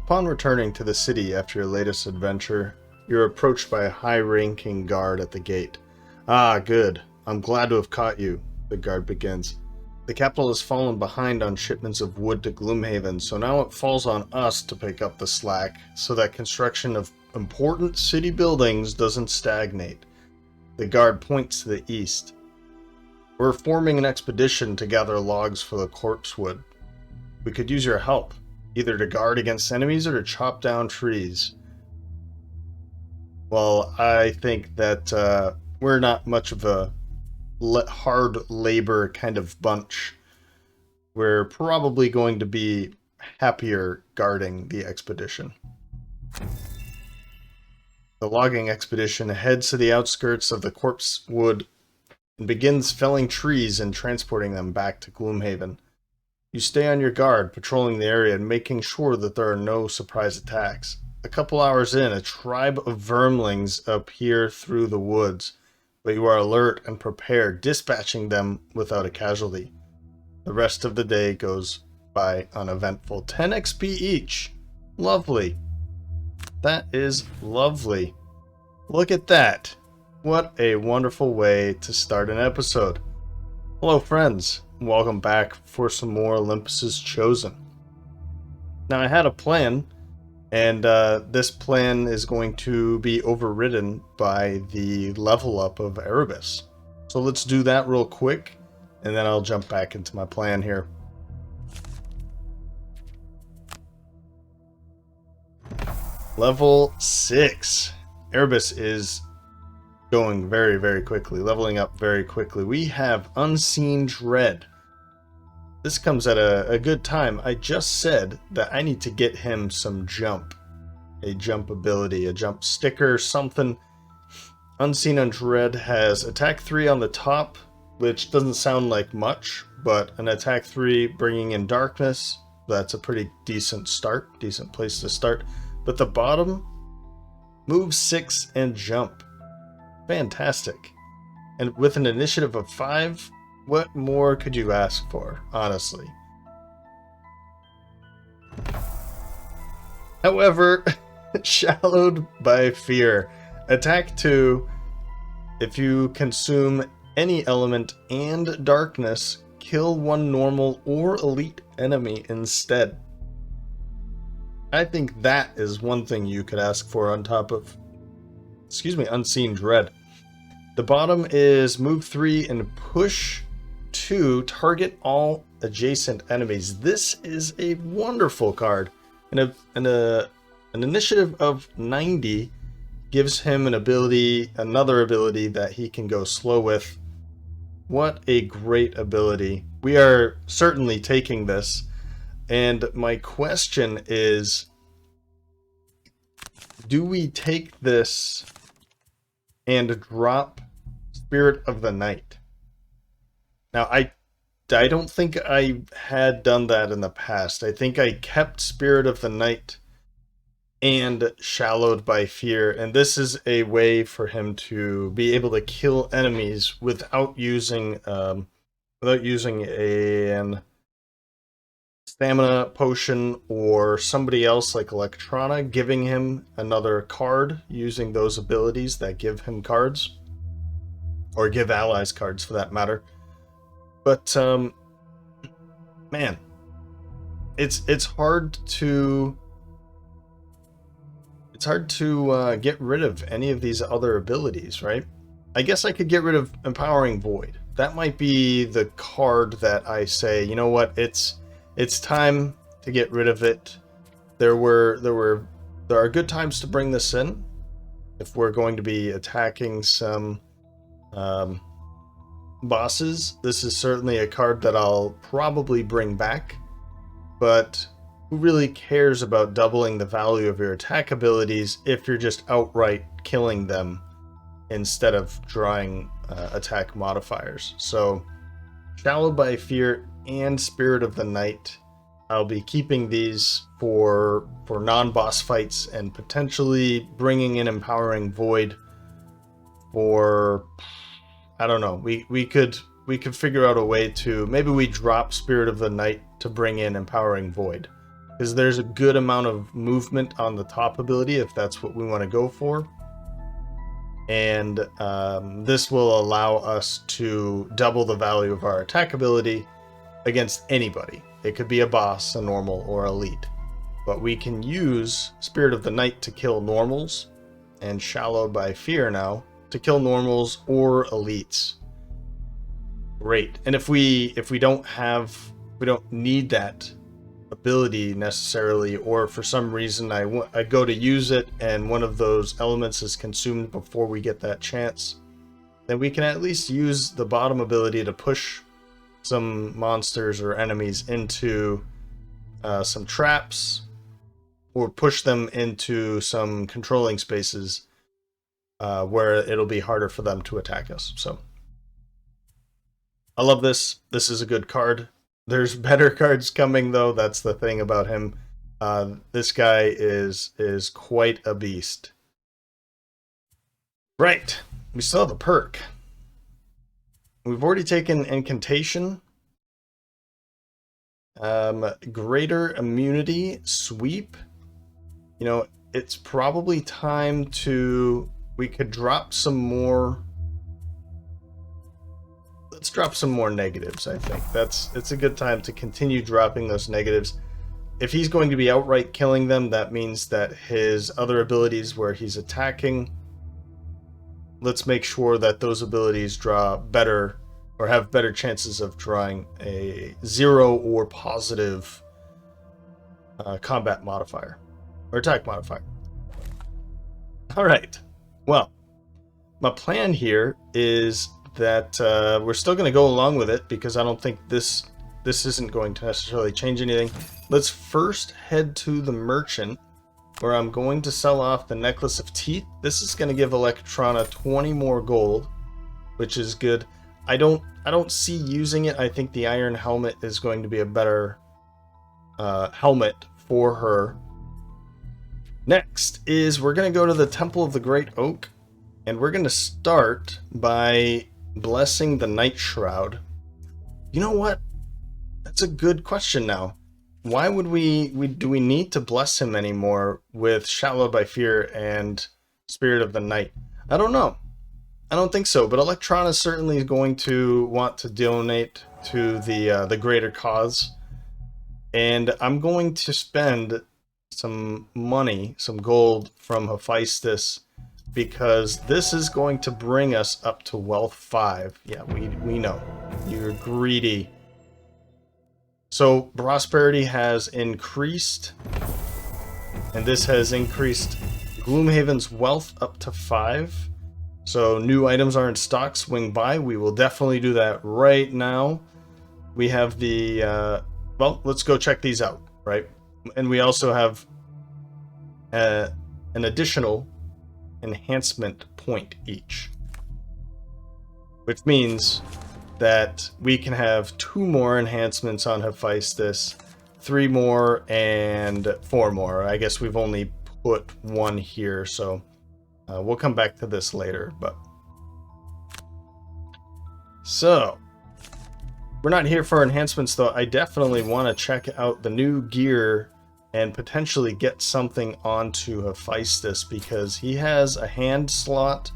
Upon returning to the city after your latest adventure, you're approached by a high-ranking guard at the gate. Ah, good. I'm glad to have caught you, the guard begins. The capital has fallen behind on shipments of wood to Gloomhaven, so now it falls on us to pick up the slack so that construction of important city buildings doesn't stagnate. The guard points to the east. We're forming an expedition to gather logs for the corpse wood. We could use your help, either to guard against enemies or to chop down trees. Well, I think that we're not much of a hard labor kind of bunch. We're probably going to be happier guarding the expedition. The logging expedition heads to the outskirts of the corpse wood and begins felling trees and transporting them back to Gloomhaven. You stay on your guard, patrolling the area and making sure that there are no surprise attacks. A couple hours in, a tribe of vermlings appear through the woods, but you are alert and prepared, dispatching them without a casualty. The rest of the day goes by uneventful. 10 XP each. Lovely. That is lovely. Look at that. What a wonderful way to start an episode. Hello friends, welcome back for some more Olympus Chosen. Now I had a plan, and this plan is going to be overridden by the level up of Erebus. So let's do that real quick, and then I'll jump back into my plan here. Level 6. Erebus is going very, very quickly, leveling up very quickly. We have Unseen Dread. This comes at a good time. I just said that I need to get him some jump. A jump ability, a jump sticker, something. Unseen Dread has attack 3 on the top, which doesn't sound like much, but an attack 3 bringing in darkness, that's a pretty decent start, decent place to start. But the bottom, move 6 and jump. Fantastic. And with an initiative of 5, what more could you ask for, honestly? However, shallowed by fear. Attack 2, if you consume any element and darkness, kill one normal or elite enemy instead. I think that is one thing you could ask for on top of, Unseen Dread. The bottom is move 3 and push 2, target all adjacent enemies. This is a wonderful card. And an initiative of 90 gives him another ability that he can go slow with. What a great ability. We are certainly taking this. And my question is, do we take this and drop Spirit of the Night? Now, I don't think I had done that in the past. I think I kept Spirit of the Night and Shallowed by Fear, and this is a way for him to be able to kill enemies without using an stamina potion or somebody else like Electrona giving him another card using those abilities that give him cards, or give allies cards for that matter. But man, it's hard to get rid of any of these other abilities, right? I guess I could get rid of Empowering Void. That might be the card that I say, you know what, it's time to get rid of it. There are good times to bring this in if we're going to be attacking some bosses. This is certainly a card that I'll probably bring back, but who really cares about doubling the value of your attack abilities if you're just outright killing them instead of drawing attack modifiers? So Shallowed by Fear and Spirit of the Night, I'll be keeping these for non-boss fights, and potentially bringing in Empowering Void for, I don't know, we could figure out a way to, maybe we drop Spirit of the Night to bring in Empowering Void. because there's a good amount of movement on the top ability if that's what we want to go for. And this will allow us to double the value of our attack ability against anybody. It could be a boss, a normal, or elite. But we can use Spirit of the Night to kill normals, and Shallowed by Fear now to kill normals or elites. Great. And if we don't need that ability necessarily, or for some reason I go to use it and one of those elements is consumed before we get that chance, then we can at least use the bottom ability to push some monsters or enemies into some traps, or push them into some controlling spaces where it'll be harder for them to attack us. So I love this. This is a good card. There's better cards coming though. That's the thing about him. This guy is quite a beast. Right. We still have a perk. We've already taken Incantation. Greater Immunity, Sweep. You know, it's probably time to... We could drop some more... Let's drop some more negatives, I think. It's a good time to continue dropping those negatives. If he's going to be outright killing them, that means that his other abilities where he's attacking, let's make sure that those abilities draw better, or have better chances of drawing a 0 or positive combat modifier, or attack modifier. Alright, well, my plan here is that we're still going to go along with it, because I don't think this isn't going to necessarily change anything. Let's first head to the merchant, where I'm going to sell off the Necklace of Teeth. This is going to give Electrona 20 more gold, which is good. I don't see using it. I think the Iron Helmet is going to be a better helmet for her. Next is we're going to go to the Temple of the Great Oak, and we're going to start by blessing the Night Shroud. You know what? That's a good question now. Why would do we need to bless him anymore with Shallowed by Fear and Spirit of the Night? I don't know. I don't think so, but Electrona is certainly going to want to donate to the greater cause, and I'm going to spend some money, some gold from Hephaestus, because this is going to bring us up to Wealth 5. Yeah, we know. You're greedy. So Prosperity has increased, and this has increased Gloomhaven's wealth up to 5. So new items are in stock, swing by. We will definitely do that right now. We have the, well, let's go check these out, right? And we also have an additional enhancement point each, which means that we can have 2 more enhancements on Hephaestus, 3 more, and 4 more. I guess we've only put 1 here, so we'll come back to this later. But so we're not here for enhancements, though. I definitely want to check out the new gear and potentially get something onto Hephaestus, because he has a hand slot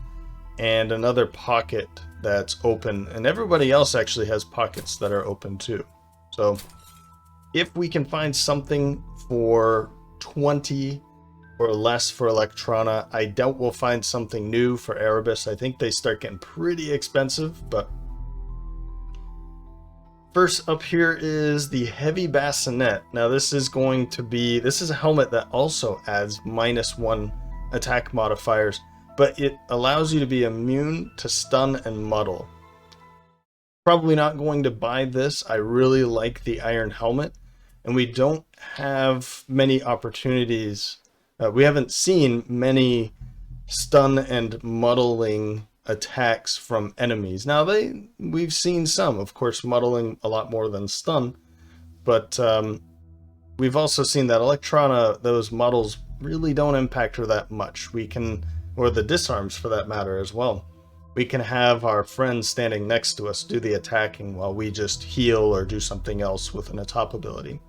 and another pocket that's open, and everybody else actually has pockets that are open too. So if we can find something for 20 or less for Electrona, I doubt we'll find something new for Erebus. I think they start getting pretty expensive. But first up here is the Heavy Bassinet. Now this is a helmet that also adds -1 attack modifiers, but it allows you to be immune to stun and muddle. Probably not going to buy this. I really like the Iron Helmet, and we don't have many opportunities. We haven't seen many stun and muddling attacks from enemies. Now we've seen some, of course, muddling a lot more than stun, but we've also seen that Electrona, those muddles really don't impact her that much. We can, or the disarms for that matter as well. We can have our friends standing next to us do the attacking while we just heal or do something else with an atop ability.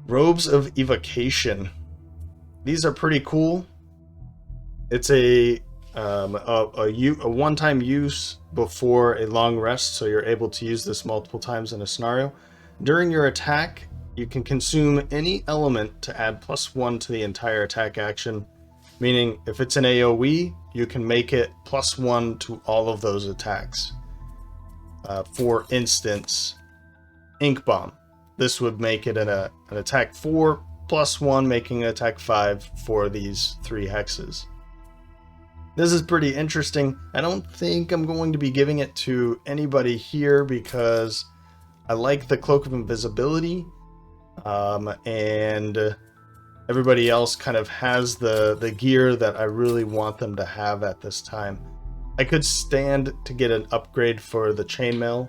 Robes of Evocation. These are pretty cool. It's a one-time use before a long rest, so you're able to use this multiple times in a scenario. During your attack, you can consume any element to add +1 to the entire attack action, meaning if it's an AoE, you can make it +1 to all of those attacks. For instance, Ink Bomb. This would make it an attack 4 +1, making an attack 5 for these 3 hexes. This is pretty interesting. I don't think I'm going to be giving it to anybody here because I like the Cloak of Invisibility, and everybody else kind of has the gear that I really want them to have at this time. I could stand to get an upgrade for the chainmail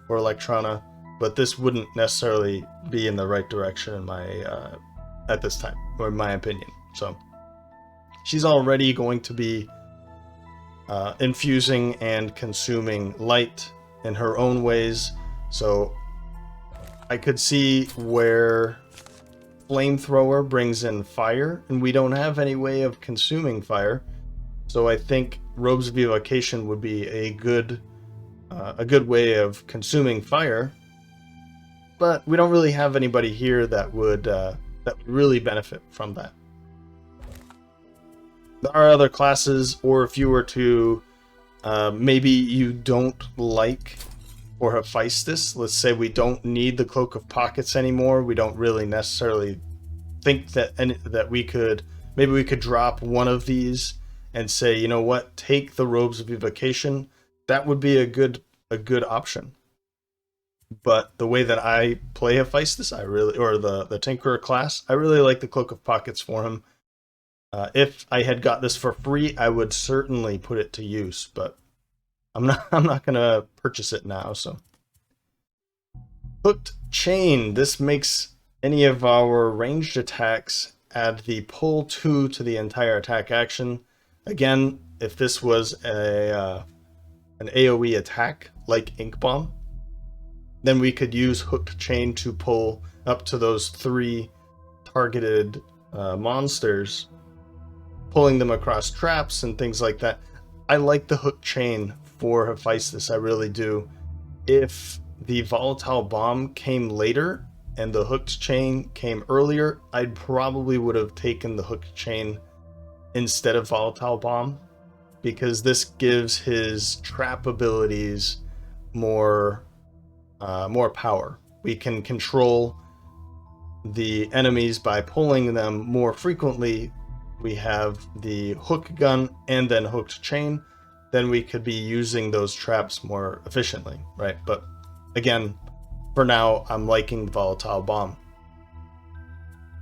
or Electrona, but this wouldn't necessarily be in the right direction in my at this time, or in my opinion. So she's already going to be infusing and consuming light in her own ways, so I could see where Flamethrower brings in fire, and we don't have any way of consuming fire, so I think Robes of Evocation would be a good way of consuming fire, but we don't really have anybody here that would really benefit from that. There are other classes, or if you were to, maybe you don't like or Hephaestus, let's say we don't need the Cloak of Pockets anymore, we don't really necessarily think that maybe we could drop one of these and say, you know what, take the Robes of Evocation. That would be a good option. But the way that I play Hephaestus, or the Tinkerer class, I really like the Cloak of Pockets for him. If I had got this for free, I would certainly put it to use, but I'm not gonna purchase it now. So, Hooked Chain. This makes any of our ranged attacks add the pull 2 to the entire attack action. Again, if this was an AoE attack like Ink Bomb, then we could use Hooked Chain to pull up to those 3 targeted monsters, pulling them across traps and things like that. I like the Hooked Chain for Hephaestus, I really do. If the Volatile Bomb came later and the Hooked Chain came earlier, I probably would have taken the Hooked Chain instead of Volatile Bomb, because this gives his trap abilities more power. We can control the enemies by pulling them more frequently. We have the hook gun and then Hooked Chain, then we could be using those traps more efficiently, right? But again, for now, I'm liking the Volatile Bomb.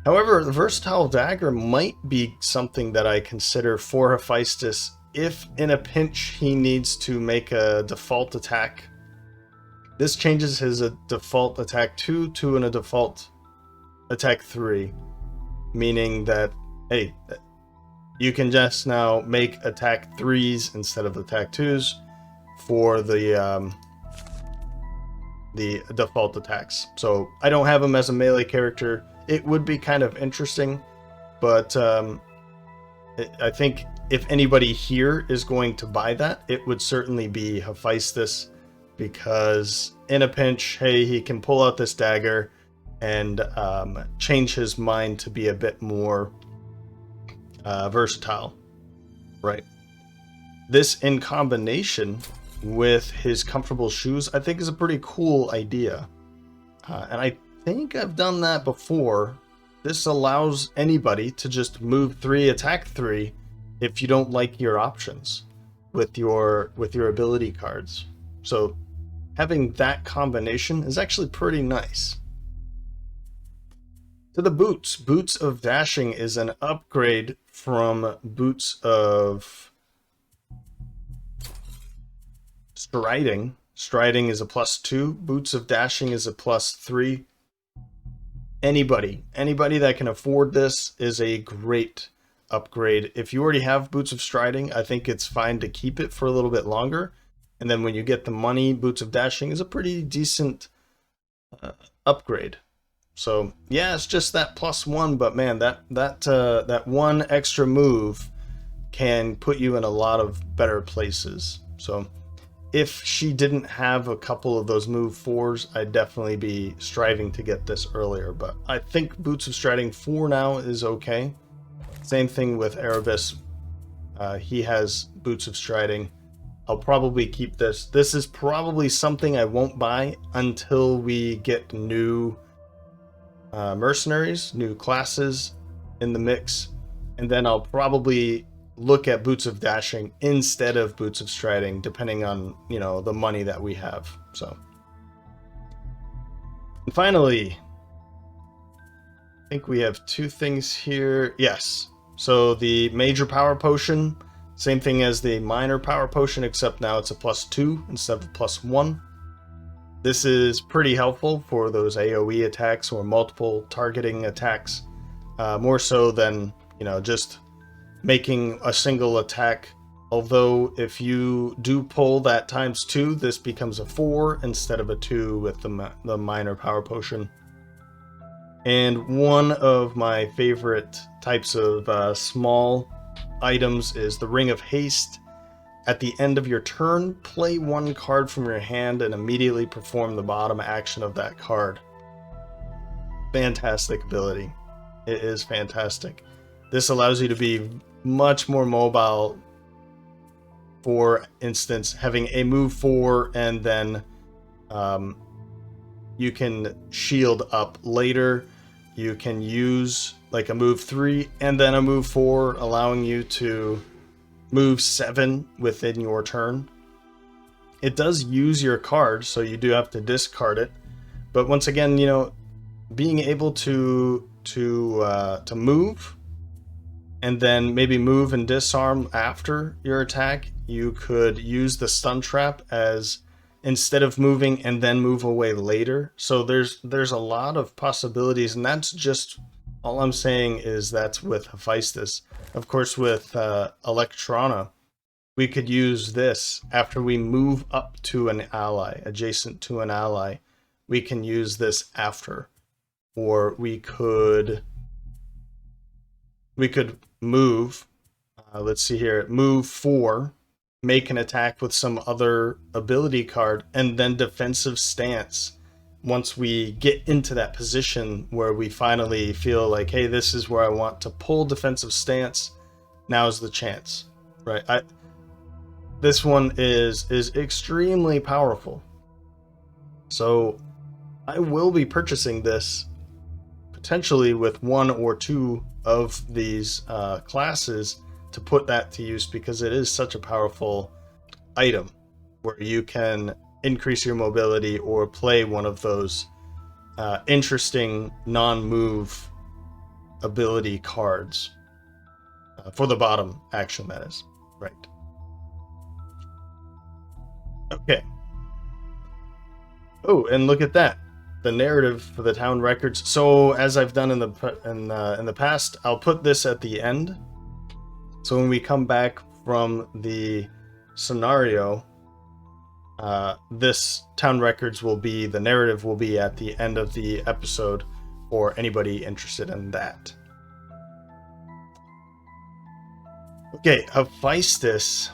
However, the Versatile Dagger might be something that I consider for Hephaestus if in a pinch he needs to make a default attack. This changes his default attack 2 to a default attack 3, meaning that, hey, you can just now make attack 3s instead of attack 2s for the default attacks. So I don't have him as a melee character. It would be kind of interesting, but I think if anybody here is going to buy that, it would certainly be Hephaestus, because in a pinch, hey, he can pull out this dagger and change his mind to be a bit more versatile, right? This in combination with his comfortable shoes, I think is a pretty cool idea. And I think I've done that before. This allows anybody to just move 3, attack 3, if you don't like your options with your ability cards. So having that combination is actually pretty nice. To the boots. Boots of Dashing is an upgrade from Boots of Striding. Striding is a +2. Boots of Dashing is a +3. Anybody that can afford this is a great upgrade. If you already have Boots of Striding, I think it's fine to keep it for a little bit longer. And then when you get the money, Boots of Dashing is a pretty decent upgrade. So yeah, it's just that +1, but man, that one extra move can put you in a lot of better places. So if she didn't have a couple of those move 4s, I'd definitely be striving to get this earlier. But I think Boots of Striding 4 now is okay. Same thing with Erebus. He has Boots of Striding. I'll probably keep this. This is probably something I won't buy until we get new mercenaries, new classes in the mix. And then I'll probably look at Boots of Dashing instead of Boots of Striding, depending on, you know, the money that we have. So, and finally, I think we have 2 things here. Yes. So the major power potion, same thing as the minor power potion, except now it's a +2 instead of a +1. This is pretty helpful for those AoE attacks or multiple targeting attacks, more so than, you know, just making a single attack. Although if you do pull that ×2, this becomes a 4 instead of a 2 with the minor power potion. And one of my favorite types of small items is the Ring of Haste. At the end of your turn, play 1 card from your hand and immediately perform the bottom action of that card. Fantastic ability. It is fantastic. This allows you to be much more mobile. For instance, having a move 4 and then you can shield up later. You can use like a move 3 and then a move 4, allowing you to move 7 within your turn. It does use your card, so you do have to discard it. But once again, you know, being able to move and then maybe move and disarm after your attack, you could use the stun trap as instead of moving and then move away later. So there's a lot of possibilities, and that's just all I'm saying is that's with Hephaestus. Of course, with Electrona, we could use this after we move up to an ally, adjacent to an ally. We can use this after, or we could move. Let's see here, move 4. Make an attack with some other ability card, and then defensive stance. Once we get into that position where we finally feel like, hey, this is where I want to pull defensive stance, now's the chance, right? This one is extremely powerful. So I will be purchasing this potentially with 1 or 2 of these classes to put that to use, because it is such a powerful item where you can increase your mobility or play one of those interesting non-move ability cards for the bottom action, that is. Right. Okay. Oh, and look at that. The narrative for the town records. So as I've done in the past, I'll put this at the end. So when we come back from the scenario, this town records will be, the narrative will be at the end of the episode for anybody interested in that. Okay, Hephaestus.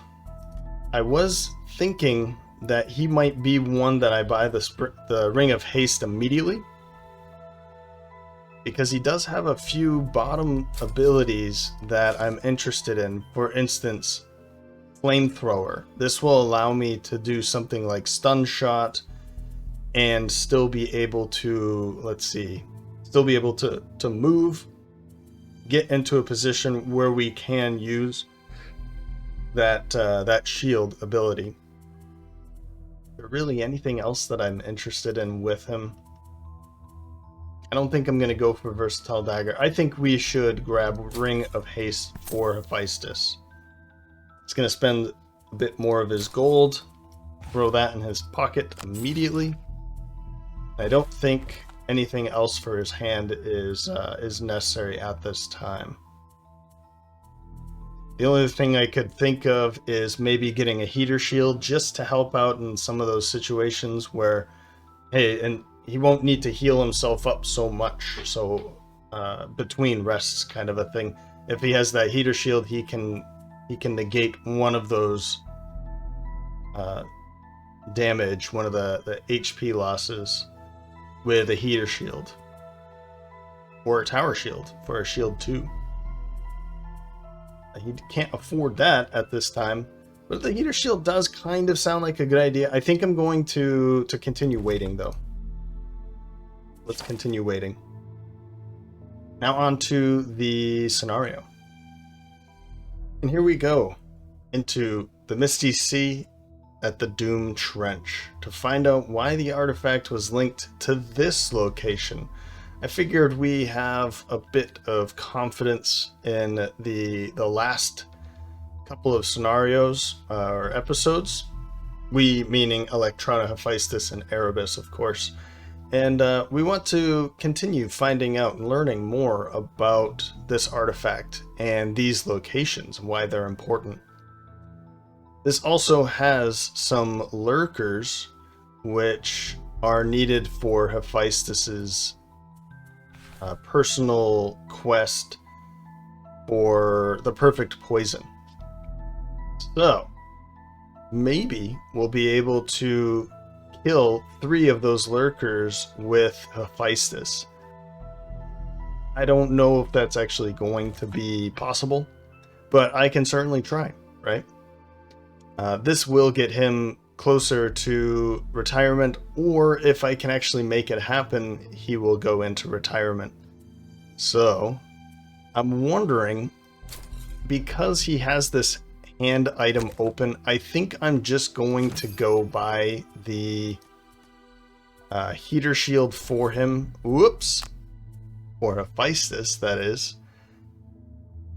I was thinking that he might be one that I buy the Ring of Haste immediately, because he does have a few bottom abilities that I'm interested in. For instance, Flamethrower. This will allow me to do something like Stun Shot and still be able to, let's see, still be able to move, get into a position where we can use that shield ability. Is there really anything else that I'm interested in with him? I don't think I'm going to go for Versatile Dagger. I think we should grab Ring of Haste for Hephaestus. He's going to spend a bit more of his gold, throw that in his pocket immediately. I don't think anything else for his hand is necessary at this time. The only thing I could think of is maybe getting a heater shield just to help out in some of those situations where, hey, and he won't need to heal himself up so much. So between rests, kind of a thing. If he has that heater shield, he can negate one of those damage, one of the HP losses, with a heater shield or a tower shield for a shield 2. He can't afford that at this time, but the heater shield does kind of sound like a good idea. I think I'm going to continue waiting, though. Let's continue waiting. Now on to the scenario. And here we go into the Misty Sea at the Doom Trench to find out why the artifact was linked to this location. I figured we have a bit of confidence in the last couple of scenarios or episodes. We meaning Electrona, Hephaestus, and Erebus, of course. And we want to continue finding out and learning more about this artifact and these locations and why they're important. This also has some lurkers which are needed for Hephaestus's personal quest for the perfect poison. So, maybe we'll be able to kill 3 of those lurkers with Hephaestus. I don't know if that's actually going to be possible, but I can certainly try, right? This will get him closer to retirement, or if I can actually make it happen, he will go into retirement. So, I'm wondering, because he has this hand item open, I think I'm just going to go buy the heater shield for him. Whoops. For Hephaestus, that is.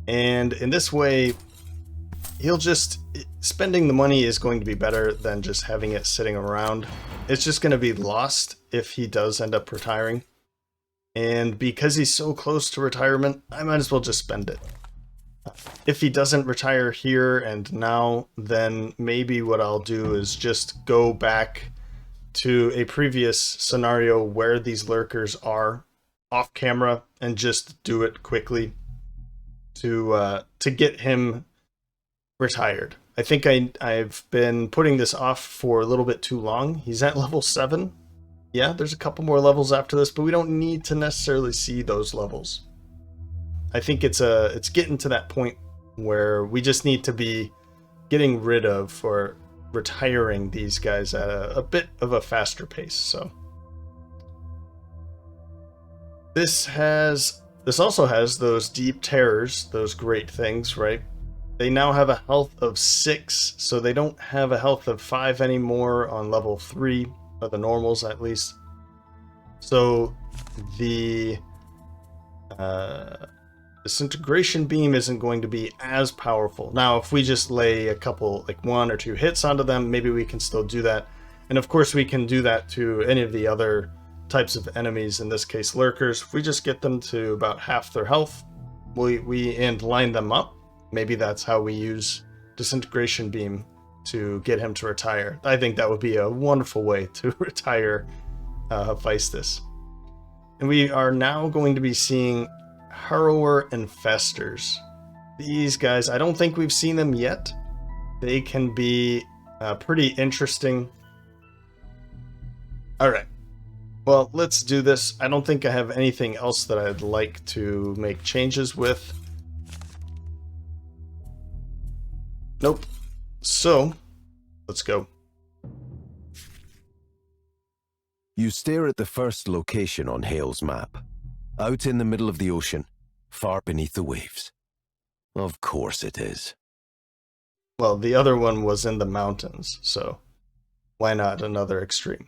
And in this way, he'll just... spending the money is going to be better than just having it sitting around. It's just going to be lost if he does end up retiring. And because he's so close to retirement, I might as well just spend it. If he doesn't retire here and now, then maybe what I'll do is just go back to a previous scenario where these lurkers are off camera and just do it quickly to get him retired. I think I've been putting this off for a little bit too long. He's at level 7. Yeah, there's a couple more levels after this, but we don't need to necessarily see those levels. I think it's getting to that point where we just need to be getting rid of or retiring these guys at a bit of a faster pace. So this also has those deep terrors, those great things, right? They now have a health of 6, so they don't have a health of 5 anymore on level 3, or the normals at least. So the disintegration beam isn't going to be as powerful. Now, if we just lay a couple, like 1 or 2 hits onto them, maybe we can still do that. And of course we can do that to any of the other types of enemies, in this case lurkers. If we just get them to about half their health, and line them up, maybe that's how we use disintegration beam to get him to retire. I think that would be a wonderful way to retire Hephaestus. And we are now going to be seeing Harrower Infestors. These guys, I don't think we've seen them yet. They can be pretty interesting. Alright. Well, let's do this. I don't think I have anything else that I'd like to make changes with. Nope. So, let's go. You stare at the first location on Hale's map. Out in the middle of the ocean, far beneath the waves. Of course it is. Well, the other one was in the mountains, so why not another extreme?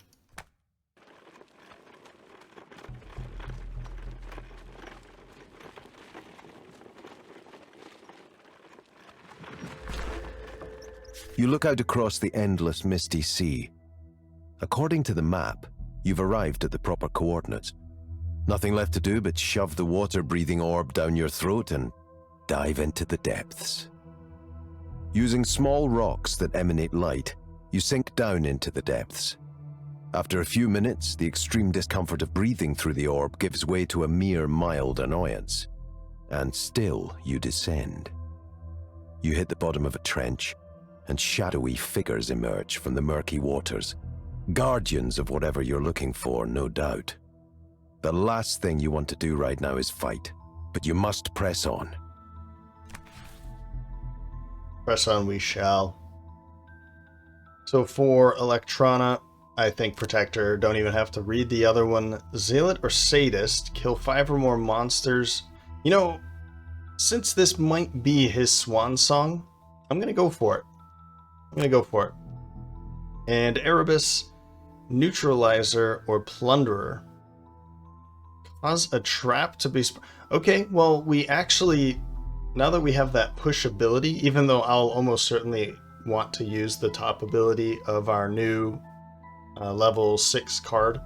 You look out across the endless misty sea. According to the map, you've arrived at the proper coordinates. Nothing left to do but shove the water-breathing orb down your throat and dive into the depths. Using small rocks that emanate light, you sink down into the depths. After a few minutes, the extreme discomfort of breathing through the orb gives way to a mere mild annoyance. And still you descend. You hit the bottom of a trench, and shadowy figures emerge from the murky waters. Guardians of whatever you're looking for, no doubt. The last thing you want to do right now is fight, but you must press on. Press on we shall. So for Electrona, I think Protector, don't even have to read the other one. Zealot or Sadist, kill 5 or more monsters. You know, since this might be his swan song, I'm going to go for it. And Erebus, Neutralizer or Plunderer. Cause a trap to be... Okay, well, we actually... Now that we have that push ability, even though I'll almost certainly want to use the top ability of our new level 6 card,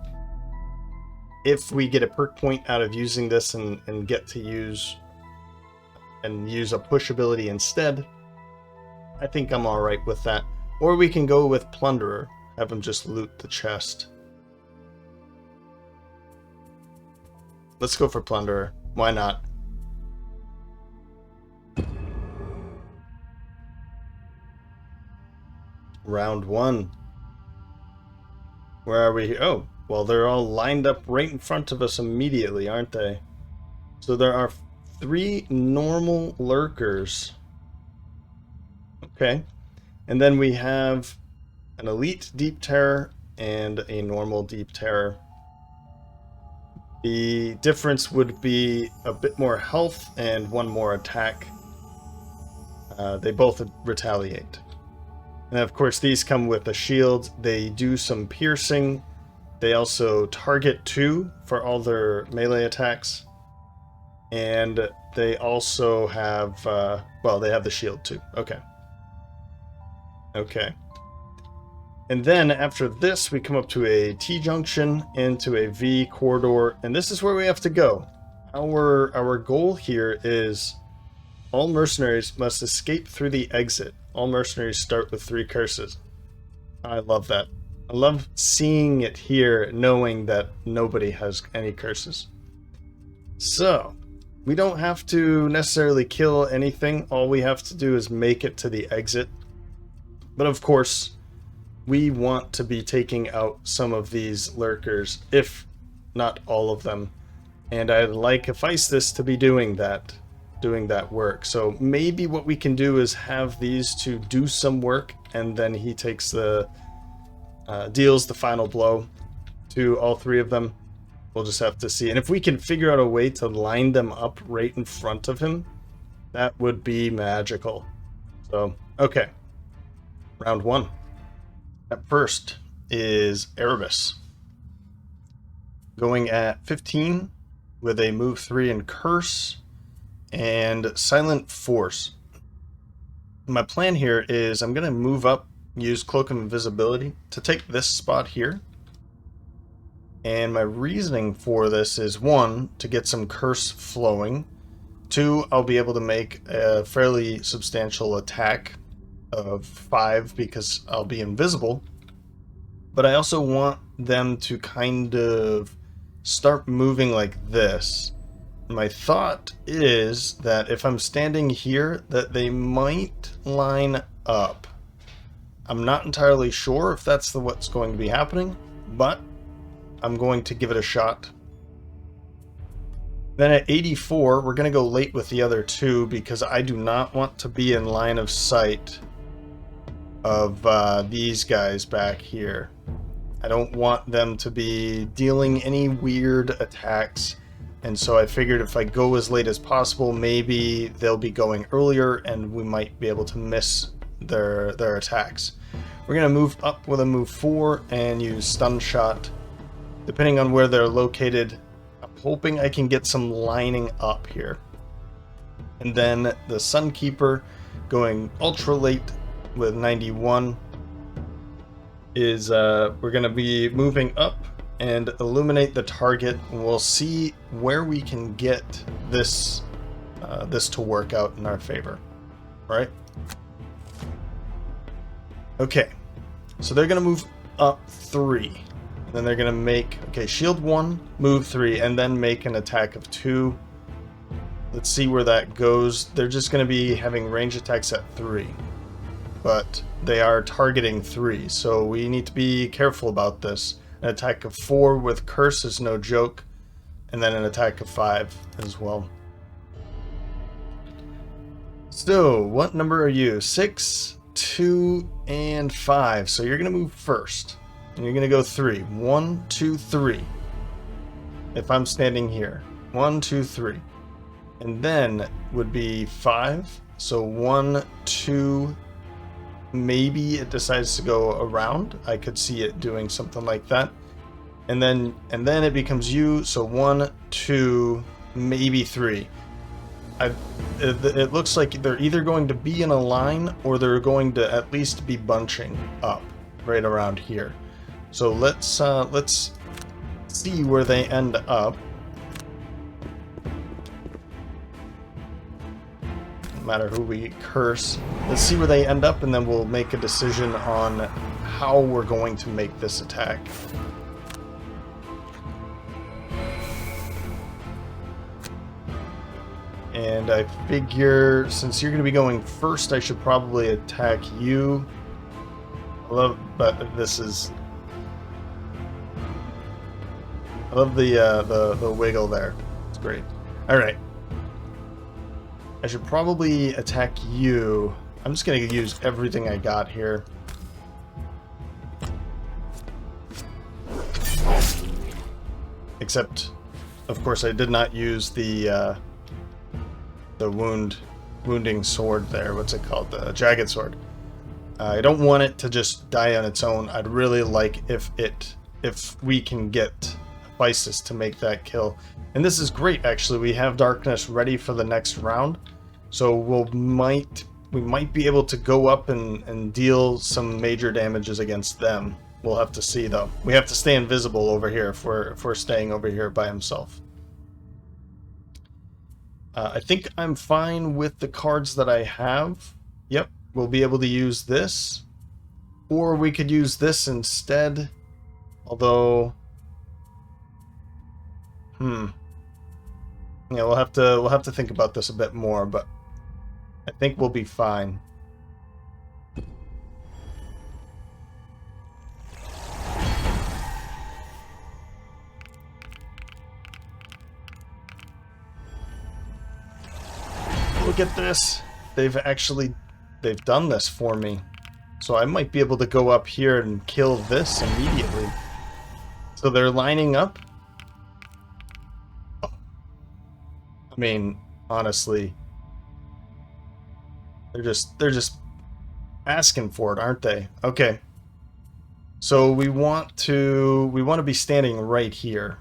if we get a perk point out of using this and get to use a push ability instead, I think I'm alright with that. Or we can go with Plunderer, have him just loot the chest. Let's go for Plunderer. Why not? Round 1. Where are we? Oh, well, they're all lined up right in front of us immediately, aren't they? So there are 3 normal lurkers. Okay. And then we have an elite deep terror and a normal deep terror. The difference would be a bit more health and 1 more attack. They both retaliate. And of course, these come with a shield. They do some piercing. They also target 2 for all their melee attacks. And they also have, well, they have the shield too. Okay. Okay. And then after this, we come up to a T-junction into a V corridor. And this is where we have to go. Our goal here is all mercenaries must escape through the exit. All mercenaries start with 3 curses. I love that. I love seeing it here, knowing that nobody has any curses. So, we don't have to necessarily kill anything. All we have to do is make it to the exit. But of course, we want to be taking out some of these lurkers, if not all of them. And I'd like Hephaestus to be doing that work. So maybe what we can do is have these 2 do some work, and then he takes the deals the final blow to all 3 of them. We'll just have to see. And if we can figure out a way to line them up right in front of him, that would be magical. So, okay. Round 1. At first is Erebus. Going at 15 with a move 3 and curse. And Silent Force. My plan here is I'm going to move up, use Cloak of Invisibility to take this spot here. And my reasoning for this is 1, to get some curse flowing. 2, I'll be able to make a fairly substantial attack of 5 because I'll be invisible. But I also want them to kind of start moving like this. My thought is that if I'm standing here, that they might line up. I'm not entirely sure if that's what's going to be happening, but I'm going to give it a shot. Then at 84, we're going to go late with the other 2 because I do not want to be in line of sight of these guys back here. I don't want them to be dealing any weird attacks. And so I figured if I go as late as possible, maybe they'll be going earlier and we might be able to miss their attacks. We're going to move up with a move 4 and use Stun Shot. Depending on where they're located, I'm hoping I can get some lining up here. And then the Sunkeeper going ultra late with 91 is we're going to be moving up and illuminate the target, and we'll see where we can get this this to work out in our favor. All right. Okay, so they're going to move up 3. Then they're going to make, okay, shield 1, move 3, and then make an attack of 2. Let's see where that goes. They're just going to be having range attacks at 3. But they are targeting 3, so we need to be careful about this. An attack of 4 with curse is no joke, and then an attack of 5 as well. So, what number are you? 6, 2, and 5. So you're going to move first. And you're going to go 3. 1, 2, 3. If I'm standing here. 1, 2, 3. And then would be 5. So 1, 2, maybe it decides to go around. I could see it doing something like that. And then it becomes you. So 1, 2, maybe 3. It looks like they're either going to be in a line or they're going to at least be bunching up right around here. So let's see where they end up. No matter who we curse. Let's see where they end up, and then we'll make a decision on how we're going to make this attack. And I figure, since you're going to be going first, I should probably attack you. But this is... I love the wiggle there. It's great. Alright. I should probably attack you. I'm just going to use everything I got here. Except, of course, I did not use the wounding sword there. What's it called? The jagged sword. I don't want it to just die on its own. I'd really like if we can get Physis to make that kill. And this is great, actually. We have Darkness ready for the next round. So we might be able to go up and deal some major damages against them. We'll have to see, though. We have to stay invisible over here if we're staying over here by himself. I think I'm fine with the cards that I have. Yep, we'll be able to use this. Or we could use this instead. Although... Yeah, we'll have to think about this a bit more, but I think we'll be fine. Look at this. They've done this for me. So I might be able to go up here and kill this immediately. So they're lining up. I mean, honestly, they're just asking for it, aren't they? Okay. So we want to be standing right here.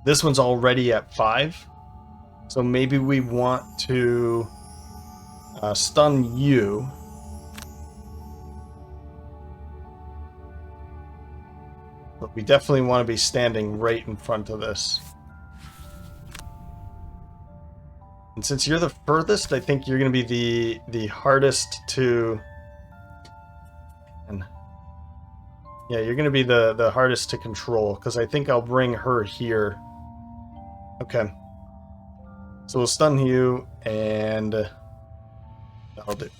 This one's already at 5. So maybe we want to stun you. But we definitely want to be standing right in front of this. And since you're the furthest, I think you're going to be the hardest to... And yeah, you're going to be the hardest to control, because I think I'll bring her here. Okay. So we'll stun you, and that'll do.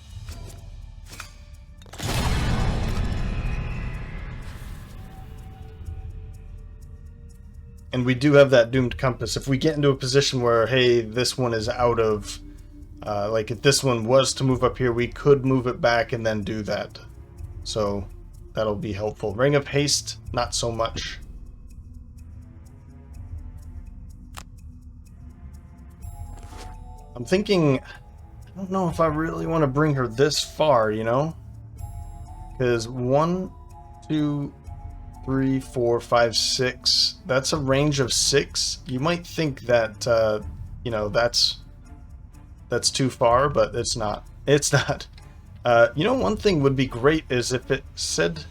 And we do have that doomed compass. If we get into a position where, hey, this one is out of... like, if this one was to move up here, we could move it back and then do that. So, that'll be helpful. Ring of Haste, not so much. I'm thinking... I don't know if I really want to bring her this far, you know? Because 1, 2... 3, 4, 5, 6. That's a range of 6. You might think that, you know, that's too far, but it's not. It's not. You know, one thing would be great is if it said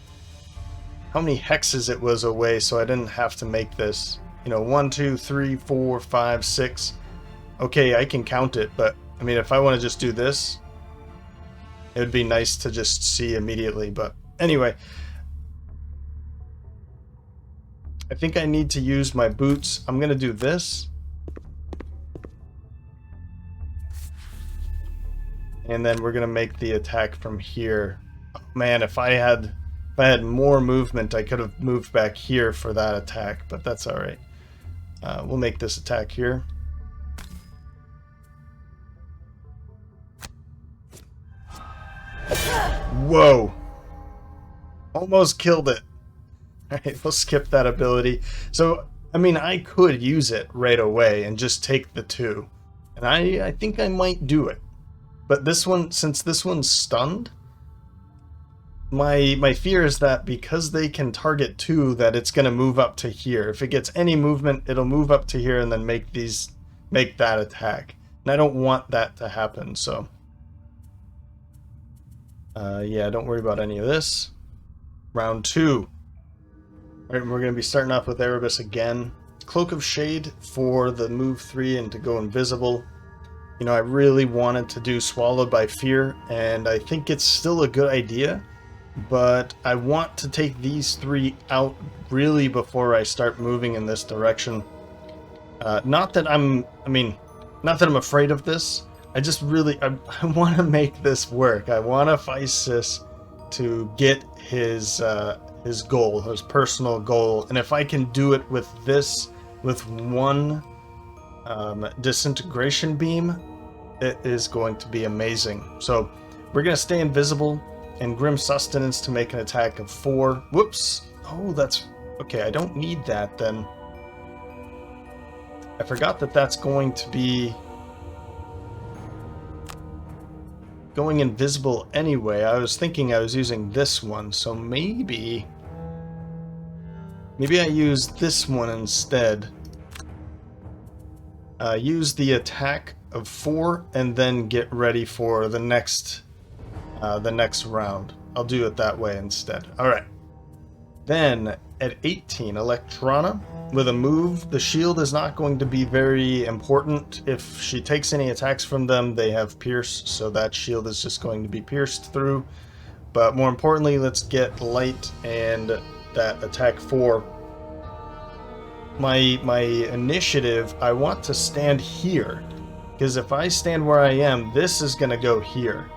how many hexes it was away, so I didn't have to make this. You know, 1, 2, 3, 4, 5, 6. Okay, I can count it, but I mean, if I want to just do this, it would be nice to just see immediately. But anyway. I think I need to use my boots. I'm going to do this. And then we're going to make the attack from here. Oh, man, if I had more movement, I could have moved back here for that attack, but that's all right. We'll make this attack here. Whoa! Almost killed it. Alright, we'll skip that ability. So, I mean, I could use it right away and just take the 2. And I think I might do it. But this one, since this one's stunned, my fear is that because they can target 2, that it's going to move up to here. If it gets any movement, it'll move up to here and then make that attack. And I don't want that to happen, so... yeah, don't worry about any of this. Round 2. Alright, we're going to be starting off with Erebus again. Cloak of Shade for the move 3 and to go invisible. You know, I really wanted to do Swallowed by Fear, and I think it's still a good idea, but I want to take these 3 out really before I start moving in this direction. Not that I'm afraid of this. I just really, I want to make this work. I want Ephesus to get his goal, his personal goal, and if I can do it with this, with one disintegration beam, it is going to be amazing. So we're going to stay invisible and Grim Sustenance to make an attack of 4. Whoops! Oh, that's... okay, I don't need that then. I forgot that that's going to be going invisible anyway. I was thinking I was using this one, so maybe I use this one instead. Use the attack of 4 and then get ready for the next round. I'll do it that way instead. Alright. Then at 18, Electrona. With a move, the shield is not going to be very important. If she takes any attacks from them, they have Pierce, so that shield is just going to be pierced through. But more importantly, let's get Light and that attack 4. My initiative, I want to stand here, because if I stand where I am, this is going to go here,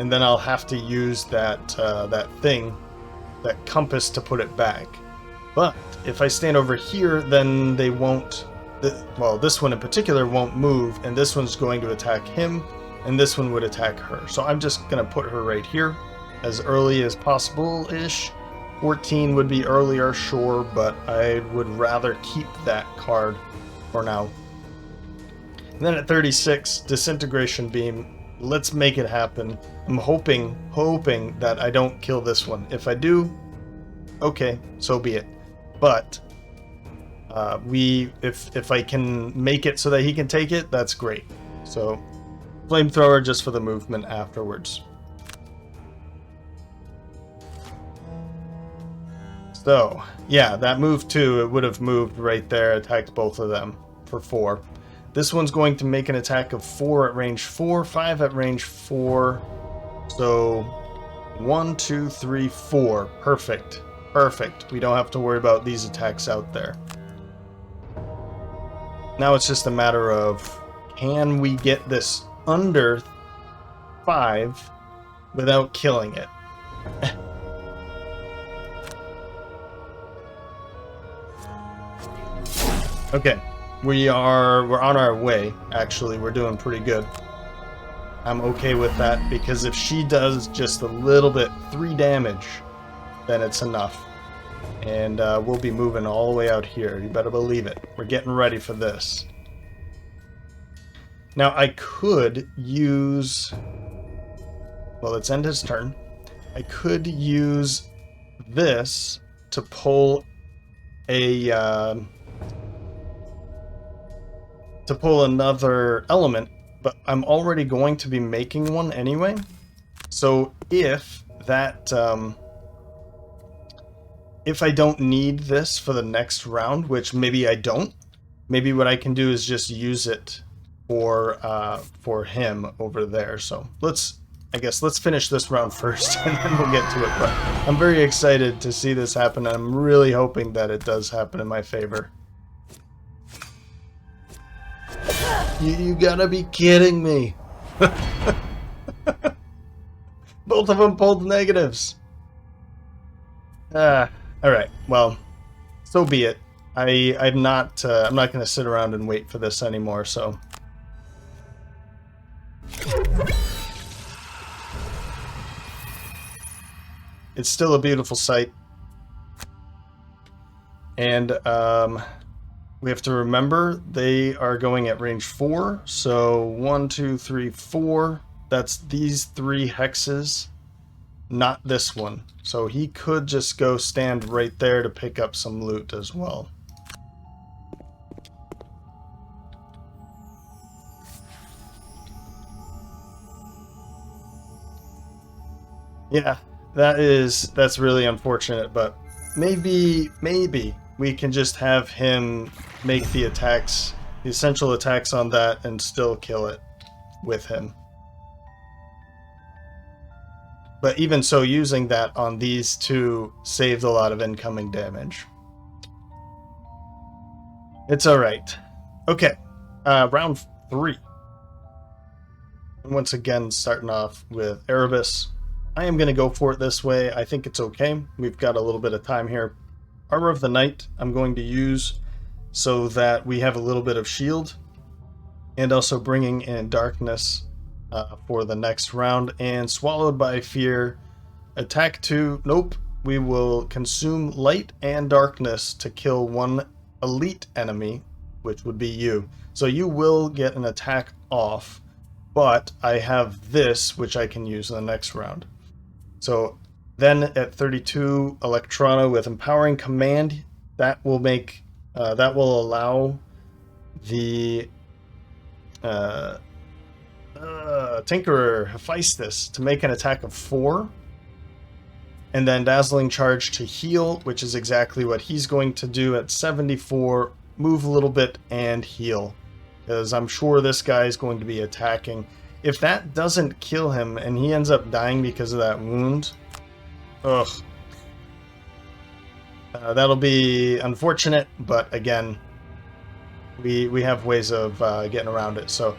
and then I'll have to use that compass to put it back. But if I stand over here, then they won't, well, this one in particular won't move, and this one's going to attack him, and this one would attack her. So I'm just going to put her right here, as early as possible-ish. 14 would be earlier, sure, but I would rather keep that card for now. And then at 36, Disintegration Beam. Let's make it happen. I'm hoping that I don't kill this one. If I do, okay, so be it. But if I can make it so that he can take it, that's great. So Flamethrower just for the movement afterwards. So, yeah, that move too, it would have moved right there, attacked both of them for 4. This one's going to make an attack of 4 at range 4, 5 at range 4. So, 1, 2, 3, 4. Perfect. Perfect. We don't have to worry about these attacks out there. Now it's just a matter of, can we get this under 5 without killing it? Okay, we're on our way, actually. We're doing pretty good. I'm okay with that, because if she does just a little bit, 3 damage, then it's enough. And we'll be moving all the way out here. You better believe it. We're getting ready for this. Now, I could use... well, let's end his turn. I could use this to pull a... to pull another element, but I'm already going to be making one anyway. So if that, if I don't need this for the next round, which maybe I don't, maybe what I can do is just use it for him over there. So let's I guess let's finish this round first, and then we'll get to it. But I'm very excited to see this happen, and I'm really hoping that it does happen in my favor. You gotta be kidding me. Both of them pulled negatives. Alright, well, so be it. I'm not going to sit around and wait for this anymore, so... It's still a beautiful sight. And we have to remember they are going at range 4. So 1, 2, 3, 4. That's these 3 hexes, not this one. So he could just go stand right there to pick up some loot as well. Yeah, that's really unfortunate, but maybe we can just have him make the attacks, the essential attacks on that, and still kill it with him. But even so, using that on these two saved a lot of incoming damage. It's alright. Okay, round 3. Once again, starting off with Erebus. I am going to go for it this way. I think it's okay. We've got a little bit of time here. Armor of the Knight I'm going to use so that we have a little bit of shield. And also bringing in Darkness for the next round. And Swallowed by Fear. Attack 2. Nope. We will consume Light and Darkness to kill one elite enemy, which would be you. So you will get an attack off. But I have this, which I can use in the next round. So then at 32, Electrona with Empowering Command, that will make, that will allow the Tinkerer, Hephaestus, to make an attack of 4. And then Dazzling Charge to heal, which is exactly what he's going to do at 74, move a little bit and heal. Because I'm sure this guy is going to be attacking. If that doesn't kill him and he ends up dying because of that wound, ugh. That'll be unfortunate, but again, we have ways of getting around it. So,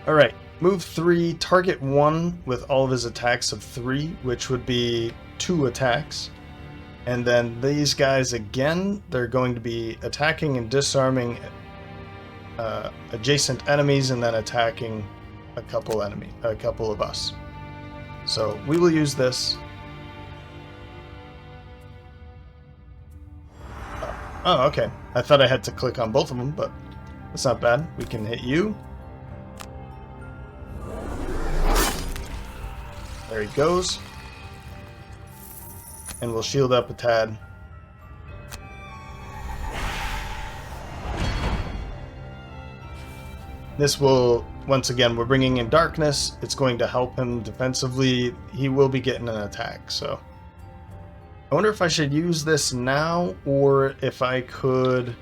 alright, move 3, target 1 with all of his attacks of 3, which would be 2 attacks. And then these guys again, they're going to be attacking and disarming adjacent enemies and then attacking a couple of us. So we will use this. Oh, okay. I thought I had to click on both of them, but that's not bad. We can hit you. There he goes. And we'll shield up a tad. This will, once again, we're bringing in Darkness. It's going to help him defensively. He will be getting an attack, so. I wonder if I should use this now, or if I could...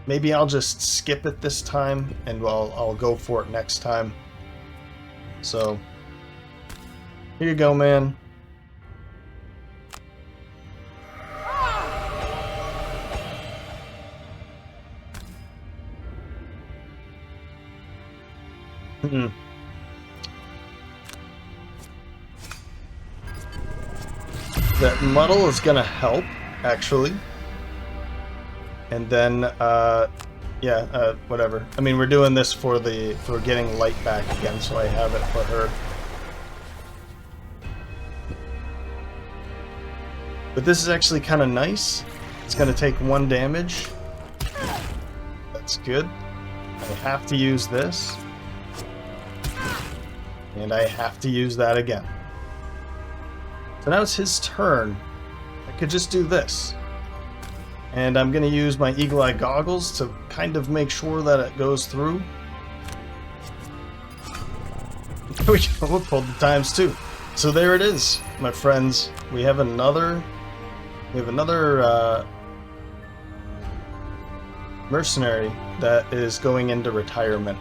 Maybe I'll just skip it this time, and I'll go for it next time. So, here you go, man. That muddle is gonna help, actually. And then, whatever. I mean, we're doing this for getting light back again, so I have it for her. But this is actually kind of nice. It's gonna take 1 damage. That's good. I have to use this. And I have to use that again. So now it's his turn. I could just do this. And I'm going to use my Eagle Eye Goggles to kind of make sure that it goes through. We pulled the times too. So there it is, my friends. We have another mercenary that is going into retirement.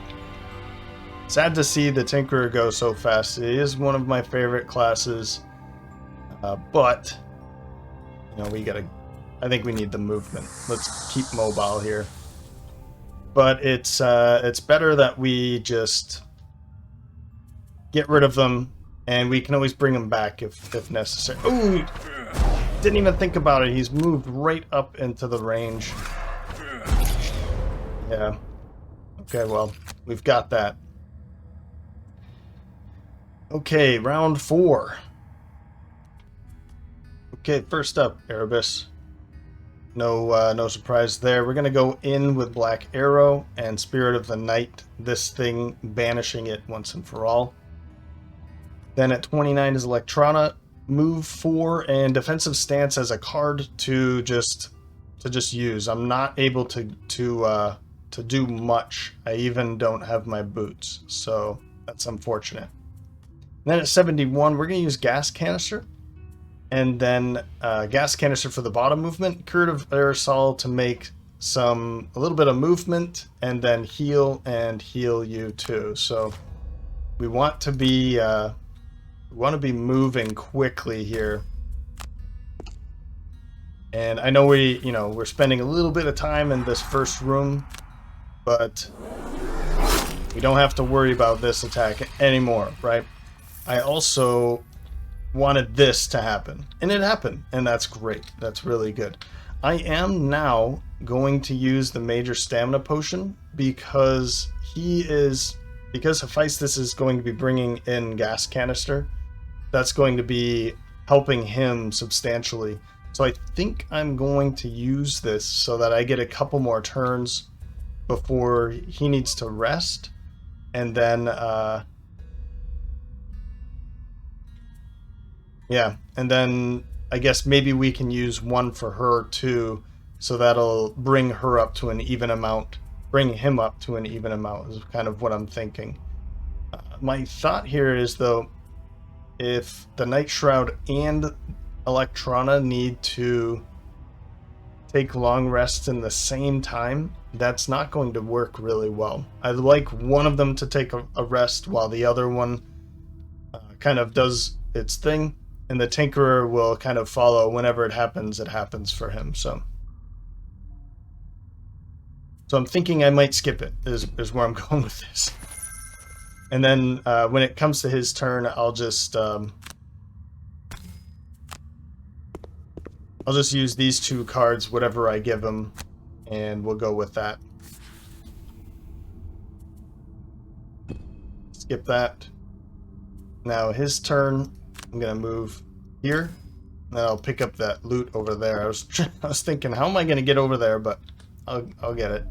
Sad to see the Tinkerer go so fast. It is one of my favorite classes, but you know, we gotta. I think we need the movement. Let's keep mobile here. But it's better that we just get rid of them, and we can always bring them back if necessary. Ooh, didn't even think about it. He's moved right up into the range. Yeah. Okay, well, we've got that. Okay, round 4. Okay, first up, Erebus. No surprise there. We're gonna go in with Black Arrow and Spirit of the Night. This thing, banishing it once and for all. Then at 29 is Electrona. Move 4 and Defensive Stance as a card to just use. I'm not able to do much. I even don't have my boots, so that's unfortunate. Then at 71, we're gonna use Gas Canister. And then Gas Canister for the bottom movement, Curative Aerosol to make a little bit of movement, and then heal you too. So we want to be moving quickly here. And I know we're spending a little bit of time in this first room, but we don't have to worry about this attack anymore, right? I also wanted this to happen, and it happened, and that's great. That's really good. I am now going to use the Major Stamina Potion because Hephaestus is going to be bringing in Gas Canister. That's going to be helping him substantially. So I think I'm going to use this so that I get a couple more turns before he needs to rest, and then yeah, and then I guess maybe we can use one for her too, so that'll bring her up to an even amount, bring him up to an even amount is kind of what I'm thinking. My thought here is, though, if the Night Shroud and Electrona need to take long rests in the same time, that's not going to work really well. I'd like one of them to take a rest while the other one kind of does its thing. And the Tinkerer will kind of follow. Whenever it happens for him. So I'm thinking I might skip it, is where I'm going with this. And then when it comes to his turn, I'll just use these 2 cards, whatever I give him, and we'll go with that. Skip that. Now his turn. I'm gonna move here, and then I'll pick up that loot over there. I was thinking, how am I gonna get over there? But I'll get it.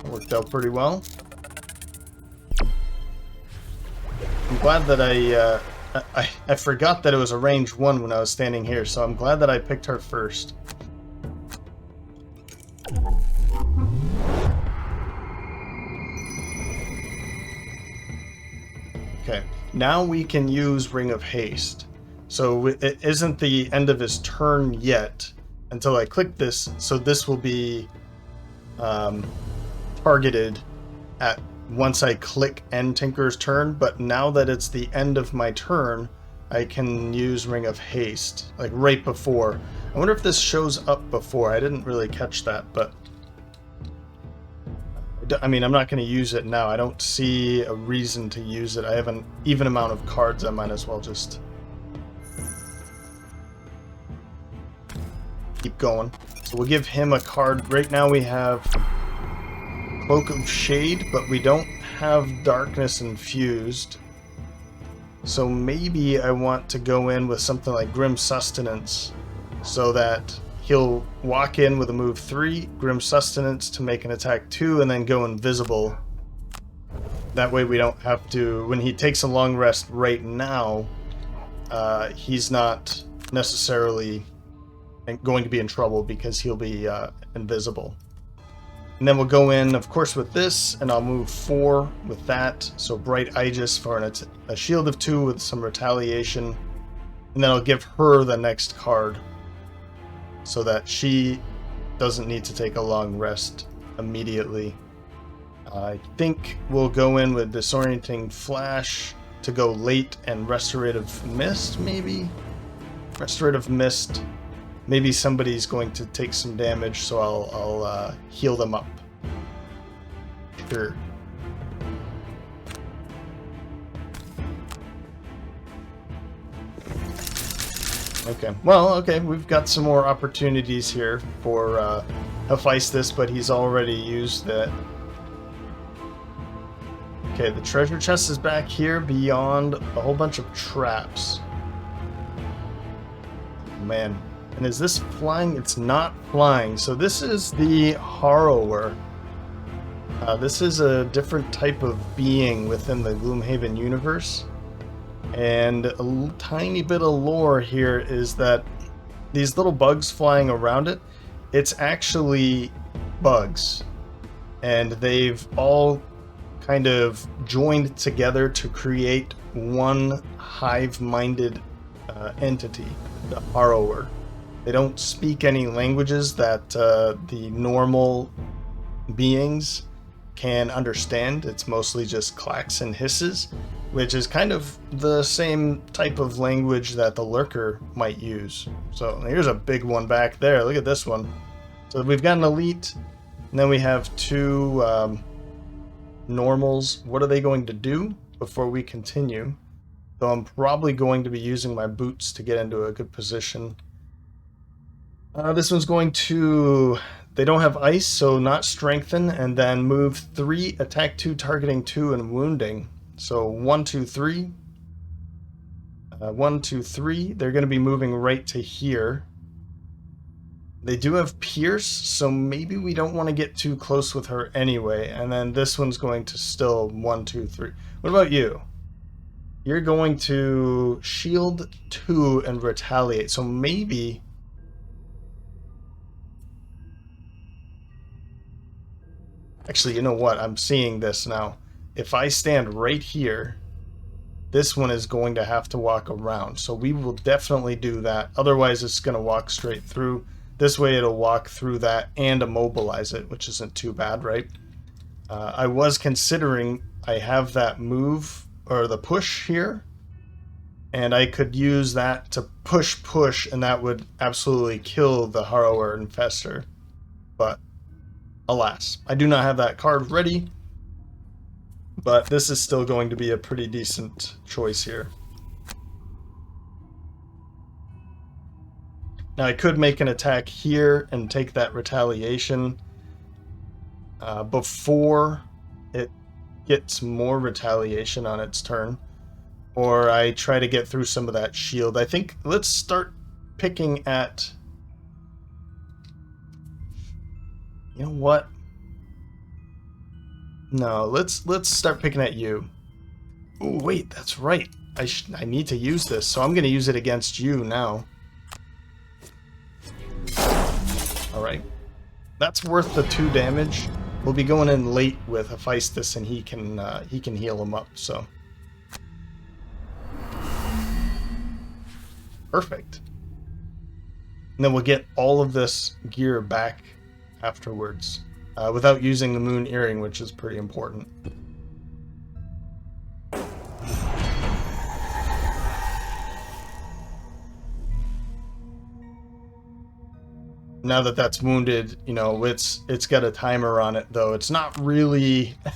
Worked out pretty well. I'm glad that I forgot that it was a range 1 when I was standing here, so I'm glad that I picked her first. Okay, now we can use Ring of Haste. So it isn't the end of his turn yet until I click this, so this will be targeted at once I click end Tinker's turn, but now that it's the end of my turn, I can use Ring of Haste, like right before. I wonder if this shows up before. I didn't really catch that, but I mean, I'm not going to use it now. I don't see a reason to use it. I have an even amount of cards. I might as well just keep going. So we'll give him a card. Right now we have Cloak of Shade, but we don't have Darkness Infused. So maybe I want to go in with something like Grim Sustenance, so that he'll walk in with a move 3, Grim Sustenance to make an attack 2, and then go invisible. That way we don't have to, when he takes a long rest right now, he's not necessarily going to be in trouble because he'll be invisible. And then we'll go in, of course, with this, and I'll move 4 with that. So Bright Aegis for a shield of 2 with some retaliation. And then I'll give her the next card so that she doesn't need to take a long rest immediately. I think we'll go in with Disorienting Flash to go late and Restorative Mist, maybe? Restorative Mist. Maybe somebody's going to take some damage, so I'll heal them up. Sure. Okay, well, okay, we've got some more opportunities here for Hephaestus, but he's already used that. Okay, the treasure chest is back here beyond a whole bunch of traps. Man, and is this flying? It's not flying, so this is the Harrower. This is a different type of being within the Gloomhaven universe. And a tiny bit of lore here is that these little bugs flying around it, it's actually bugs. And they've all kind of joined together to create one hive-minded entity, the Harrower. They don't speak any languages that the normal beings can understand. It's mostly just clacks and hisses, which is kind of the same type of language that the Lurker might use. So here's a big one back there. Look at this one. So we've got an elite, and then we have two normals. What are they going to do before we continue? So I'm probably going to be using my boots to get into a good position. This one's going to... They don't have ice, so not strengthen, and then move 3, attack 2, targeting 2, and wounding. So 1, 2, 3. 1, 2, 3. They're going to be moving right to here. They do have Pierce, so maybe we don't want to get too close with her anyway. And then this one's going to still 1, 2, 3. What about you? You're going to shield 2 and retaliate. So maybe... Actually, you know what? I'm seeing this now. If I stand right here, this one is going to have to walk around. So we will definitely do that. Otherwise, it's going to walk straight through. This way, it'll walk through that and immobilize it, which isn't too bad, right? I was considering I have that move, or the push here, and I could use that to push, and that would absolutely kill the Harrower Infestor. But alas, I do not have that card ready, but this is still going to be a pretty decent choice here. Now I could make an attack here and take that retaliation before it gets more retaliation on its turn, or I try to get through some of that shield. I think let's start picking at... You know what? No, let's start picking at you. Oh wait, that's right. I need to use this, so I'm going to use it against you now. All right, that's worth the 2 damage. We'll be going in late with Hephaestus, and he can heal him up. So perfect. And then we'll get all of this gear back afterwards, without using the Moon Earring, which is pretty important. Now that that's wounded, you know, it's got a timer on it, though. It's not really... I'm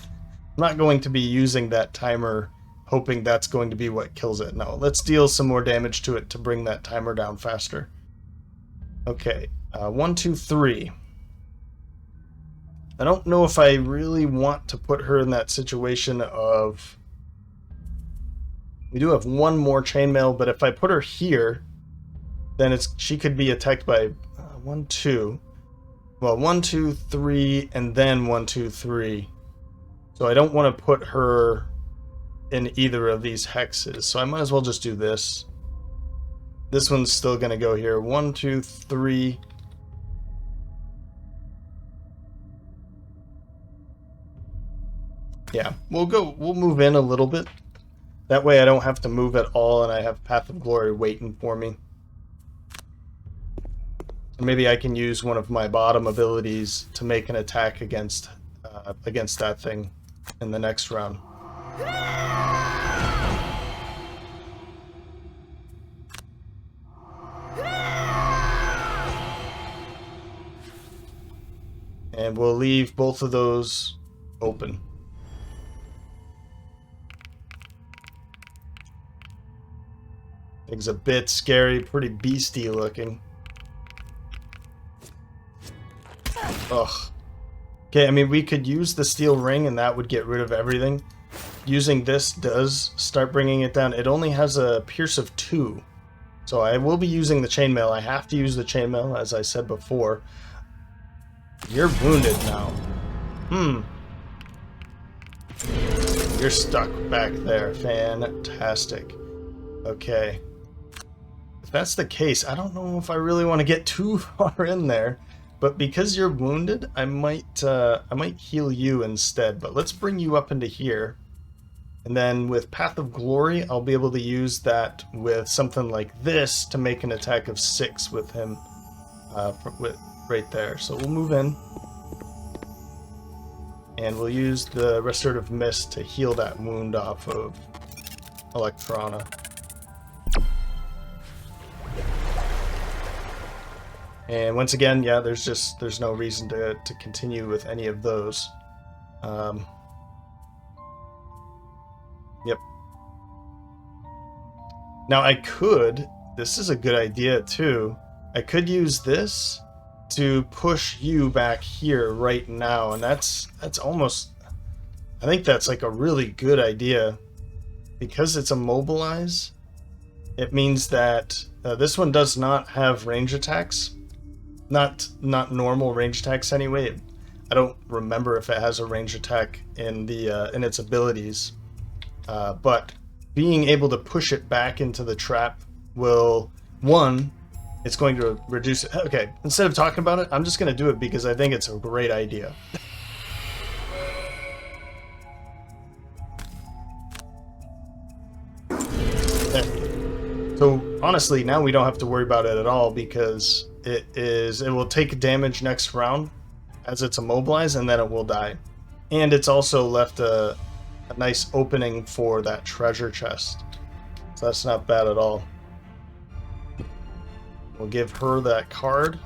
not going to be using that timer, hoping that's going to be what kills it. No, let's deal some more damage to it to bring that timer down faster. Okay, 1, 2, 3. I don't know if I really want to put her in that situation of... We do have one more chainmail, but if I put her here, then she could be attacked by 1, 2. Well, 1, 2, 3, and then 1, 2, 3. So I don't want to put her in either of these hexes, so I might as well just do this. This one's still going to go here. 1, 2, 3... Yeah, we'll move in a little bit. That way I don't have to move at all and I have Path of Glory waiting for me. And maybe I can use one of my bottom abilities to make an attack against that thing in the next round. And we'll leave both of those open. Thing's a bit scary, pretty beastie looking. Ugh. Okay, I mean, we could use the steel ring and that would get rid of everything. Using this does start bringing it down. It only has a pierce of 2. So I will be using the chainmail. I have to use the chainmail, as I said before. You're wounded now. You're stuck back there. Fantastic. Okay. If that's the case, I don't know if I really want to get too far in there. But because you're wounded, I might heal you instead. But let's bring you up into here. And then with Path of Glory, I'll be able to use that with something like this to make an attack of 6 with him right there. So we'll move in. And we'll use the Restorative Mist to heal that wound off of Electrona. And once again, yeah, there's no reason to continue with any of those. Yep. Now this is a good idea too, I could use this to push you back here right now, and that's almost, I think that's like a really good idea. Because it's immobilize, it means that this one does not have range attacks. Not normal range attacks anyway. I don't remember if it has a range attack in its abilities, but being able to push it back into the trap will, one, it's going to reduce it. Okay, instead of talking about it, I'm just going to do it because I think it's a great idea. So honestly, now we don't have to worry about it at all because it will take damage next round as it's immobilized, and then it will die. And it's also left a nice opening for that treasure chest. So that's not bad at all. We'll give her that card,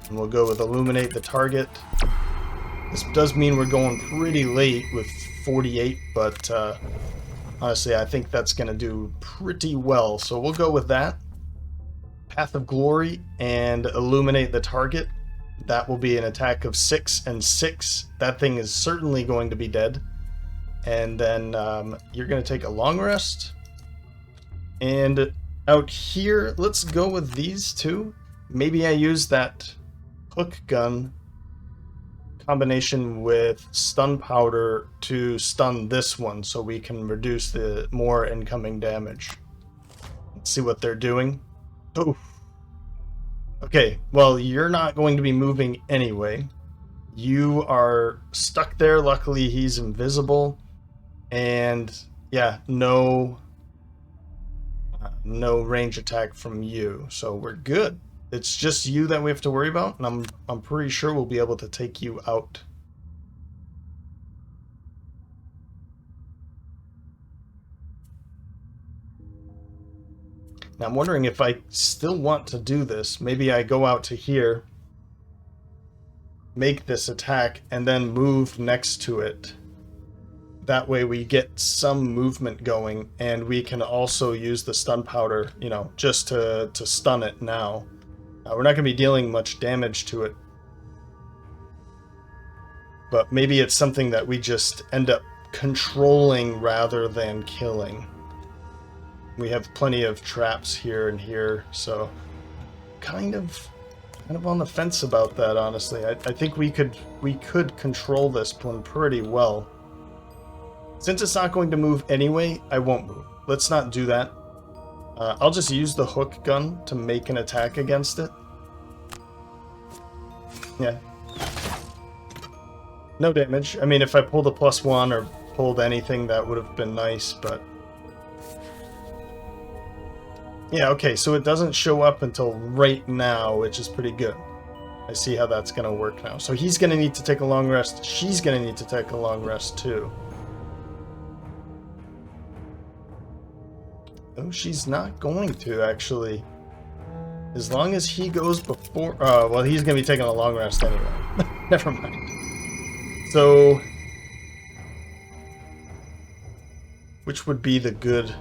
and we'll go with Illuminate the Target. This does mean we're going pretty late with 48, but honestly, I think that's going to do pretty well. So we'll go with that. Path of Glory and Illuminate the Target. That will be an attack of 6 and 6. That thing is certainly going to be dead. And then you're going to take a long rest. And out here, let's go with these two. Maybe I use that hook gun combination with stun powder to stun this one so we can reduce the more incoming damage. Let's see what they're doing. Oh. Okay, well, you're not going to be moving anyway. You are stuck there. Luckily, he's invisible. And yeah, no range attack from you. So we're good. It's just you that we have to worry about, and I'm pretty sure we'll be able to take you out. Now I'm wondering if I still want to do this. Maybe I go out to here, make this attack, and then move next to it. That way we get some movement going, and we can also use the stun powder, you know, just to stun it now. We're not going to be dealing much damage to it. But maybe it's something that we just end up controlling rather than killing. We have plenty of traps here and here, so kind of on the fence about that, honestly. I think we could control this one pretty well. Since it's not going to move anyway, I won't move. Let's not do that. I'll just use the hook gun to make an attack against it. Yeah. No damage. I mean, if I pulled a +1 or pulled anything, that would have been nice, but Yeah, okay, so it doesn't show up until right now, which is pretty good. I see how that's going to work now. So he's going to need to take a long rest. She's going to need to take a long rest, too. Oh, she's not going to, actually. As long as he goes before... well, he's going to be taking a long rest anyway. Never mind. So... which would be the good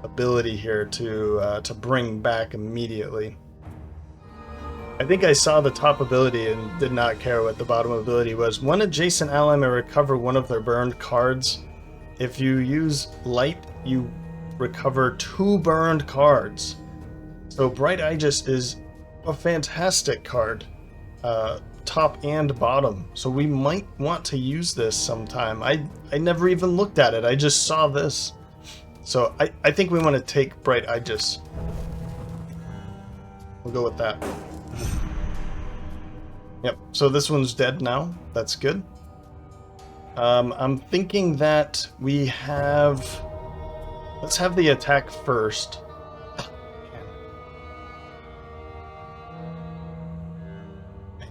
ability here to bring back immediately? I think I saw the top ability and did not care what the bottom ability was. One adjacent ally may recover one of their burned cards. If you use light, you recover 2 burned cards. So Bright Aegis is a fantastic card, top and bottom. So we might want to use this sometime. I never even looked at it. I just saw this. So I think we want to take Bright Aegis. We'll go with that. Yep, so this one's dead now. That's good. I'm thinking that we have... let's have the attack first.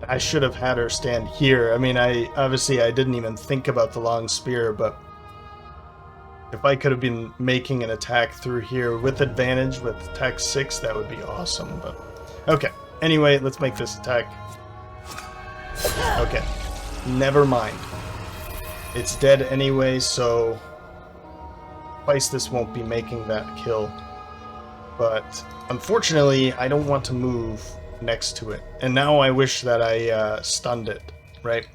I should have had her stand here. I mean, obviously I didn't even think about the long spear, but if I could have been making an attack through here with advantage with attack 6, that would be awesome. But okay, anyway, let's make this attack. Okay, never mind. It's dead anyway, so twice this won't be making that kill. But unfortunately, I don't want to move next to it. And now I wish that I stunned it, right?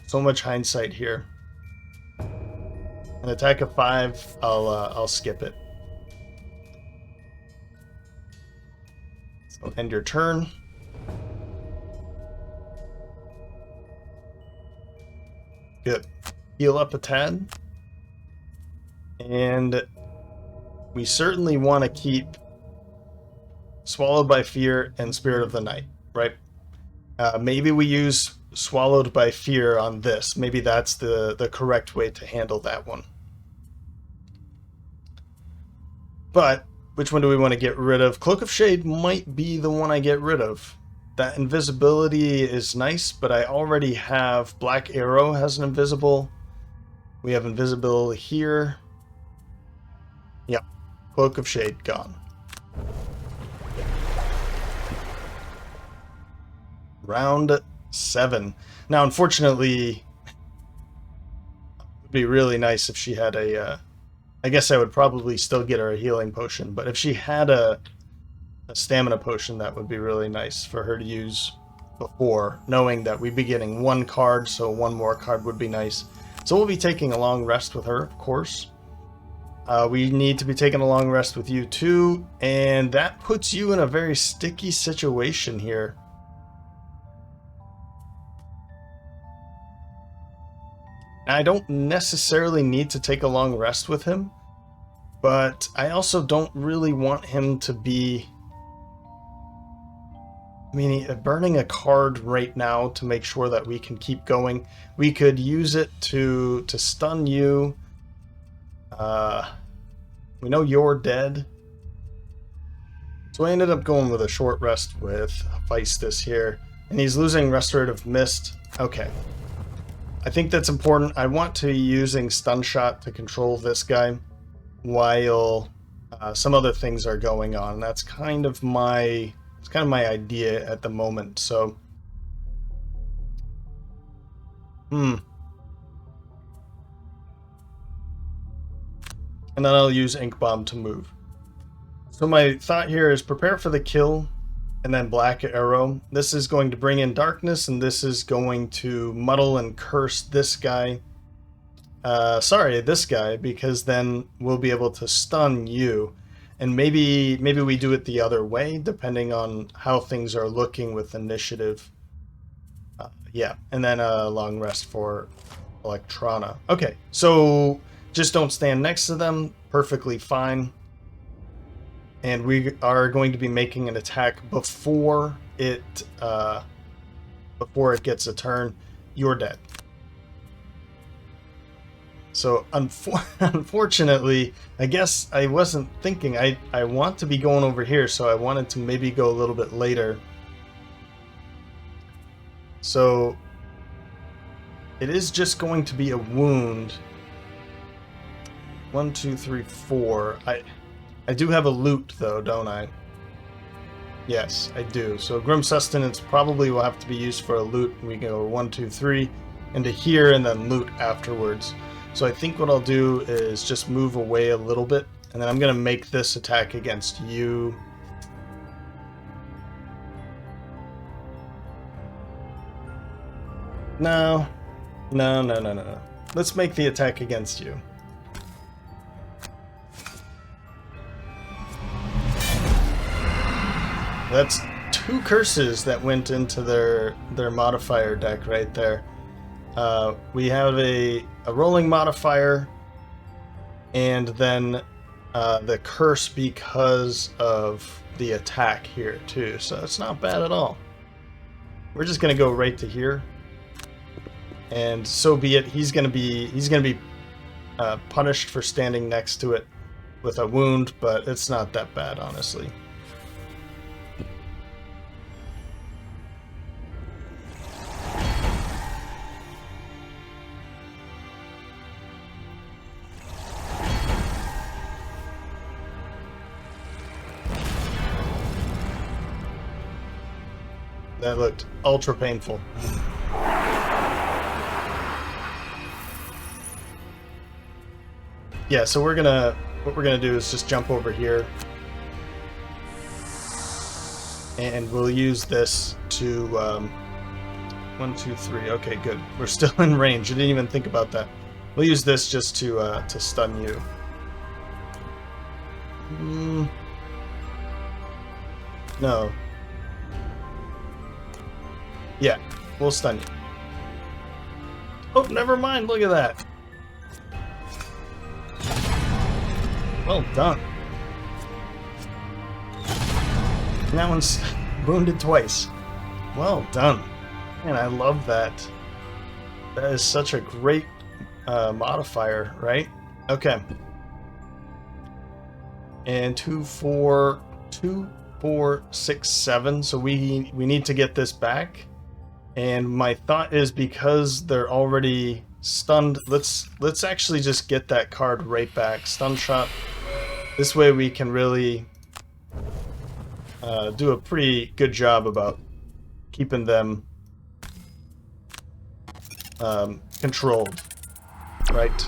So much hindsight here. An attack of 5, I'll skip it. So end your turn. Good. Heal up a tad. And we certainly want to keep Swallowed by Fear and Spirit of the Night, right? Maybe we use Swallowed by Fear on this. Maybe that's the correct way to handle that one. But which one do we want to get rid of? Cloak of Shade might be the one I get rid of. That invisibility is nice, but I already have Black Arrow has an invisible. We have invisibility here. Yep. Cloak of Shade gone. Round 7. Now, unfortunately, it would be really nice if she had a... I guess I would probably still get her a healing potion, but if she had a stamina potion, that would be really nice for her to use before, knowing that we'd be getting 1 card, so 1 more card would be nice. So we'll be taking a long rest with her, of course. We need to be taking a long rest with you too, and that puts you in a very sticky situation here. I don't necessarily need to take a long rest with him, but I also don't really want him to be... I mean, burning a card right now to make sure that we can keep going. We could use it to stun you. We know you're dead. So I ended up going with a short rest with Feistus here. And he's losing Restorative Mist. Okay. I think that's important. I want to be using Stun Shot to control this guy while some other things are going on. That's kind of my... it's kind of my idea at the moment, so... And then I'll use Ink Bomb to move. So my thought here is prepare for the kill, and then Black Arrow. This is going to bring in darkness, and this is going to muddle and curse this guy. This guy, because then we'll be able to stun you. And maybe we do it the other way, depending on how things are looking with initiative. Yeah, and then a long rest for Electrona. Okay, so just don't stand next to them. Perfectly fine. And we are going to be making an attack before it gets a turn. You're dead. So unfortunately, I guess I wasn't thinking. I want to be going over here, so I wanted to maybe go a little bit later. So it is just going to be a wound. 1, 2, 3, 4. I do have a loot though, don't I? Yes, I do. So Grim Sustenance probably will have to be used for a loot. We go 1, 2, 3 into here and then loot afterwards. So I think what I'll do is just move away a little bit, and then I'm going to make this attack against you. No. Let's make the attack against you. That's 2 curses that went into their modifier deck right there. We have a rolling modifier, and then the curse because of the attack here too. So it's not bad at all. We're just gonna go right to here, and so be it. He's gonna be punished for standing next to it with a wound, but it's not that bad, honestly. That looked ultra painful. Yeah, so what we're gonna do is just jump over here, and we'll use this to 1, 2, 3. Okay, good. We're still in range. I didn't even think about that. We'll use this just to stun you. No. Yeah, we'll stun you. Oh, never mind. Look at that. Well done. And that one's wounded twice. Well done. Man, I love that. That is such a great modifier, right? Okay. And 2, 4, 6, 7. So we need to get this back. And my thought is, because they're already stunned, let's actually just get that card right back. Stun shot. This way we can really do a pretty good job about keeping them controlled. Right.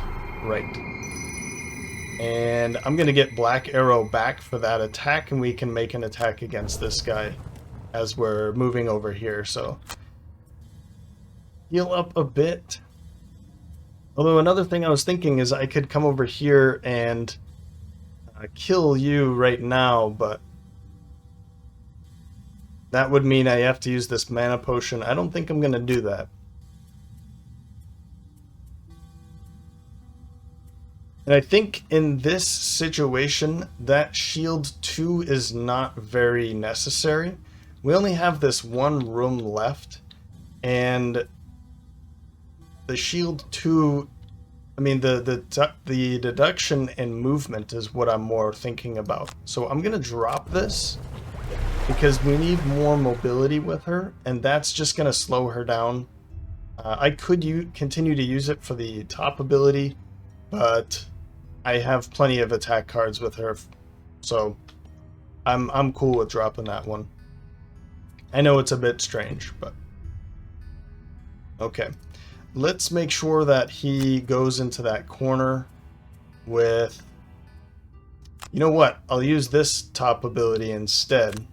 And I'm going to get Black Arrow back for that attack, and we can make an attack against this guy as we're moving over here. So heal up a bit. Although another thing I was thinking is I could come over here and kill you right now, but that would mean I have to use this mana potion. I don't think I'm going to do that. And I think in this situation, that shield 2 is not very necessary. We only have this one room left, and the shield 2, I mean, the deduction and movement is what I'm more thinking about. So I'm going to drop this because we need more mobility with her, and that's just going to slow her down. I could continue to use it for the top ability, but I have plenty of attack cards with her, so I'm cool with dropping that one. I know it's a bit strange, but okay. Let's make sure that he goes into that corner with... You know what? I'll use this top ability instead,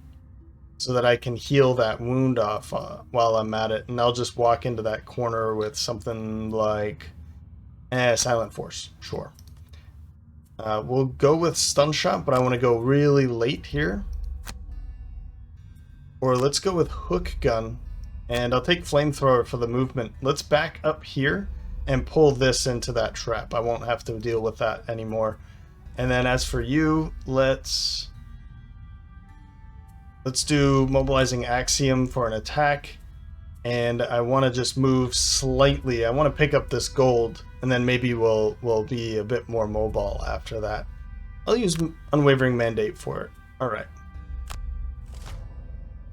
so that I can heal that wound off while I'm at it, and I'll just walk into that corner with something like Silent Force. Sure. We'll go with Stun Shot, but I want to go really late here. Or let's go with Hook Gun, and I'll take Flamethrower for the movement. Let's back up here and pull this into that trap. I won't have to deal with that anymore. And then as for you, let's do Mobilizing Axiom for an attack. and I want to just move slightly. I want to pick up this gold, and then maybe we'll be a bit more mobile after that. I'll use Unwavering Mandate for it. Alright.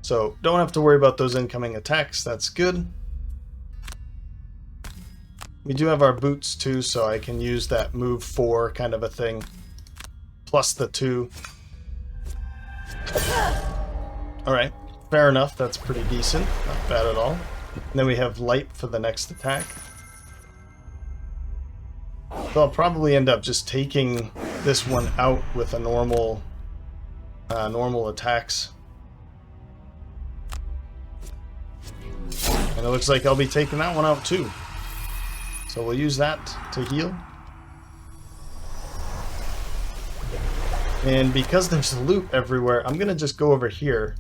So, don't have to worry about those incoming attacks. That's good. We do have our boots too, so I can use that move 4 kind of a thing. Plus the 2. Alright, fair enough. That's pretty decent. Not bad at all. And then we have light for the next attack. So I'll probably end up just taking this one out with a normal attacks. And it looks like I'll be taking that one out too. So we'll use that to heal. And because there's loot everywhere, I'm going to just go over here.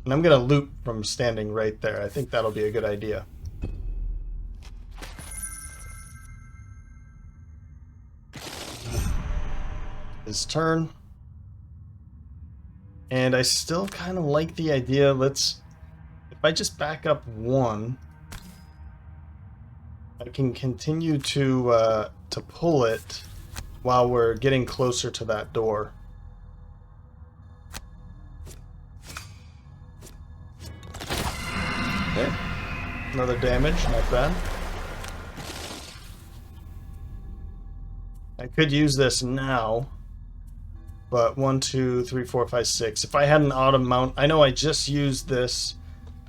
And I'm going to loot from standing right there. I think that'll be a good idea. His turn. And I still kind of like the idea. If I just back up 1, I can continue to pull it while we're getting closer to that door. Okay. Another damage, not bad. I could use this now, but 1, 2, 3, 4, 5, 6. If I had an auto mount, I know I just used this,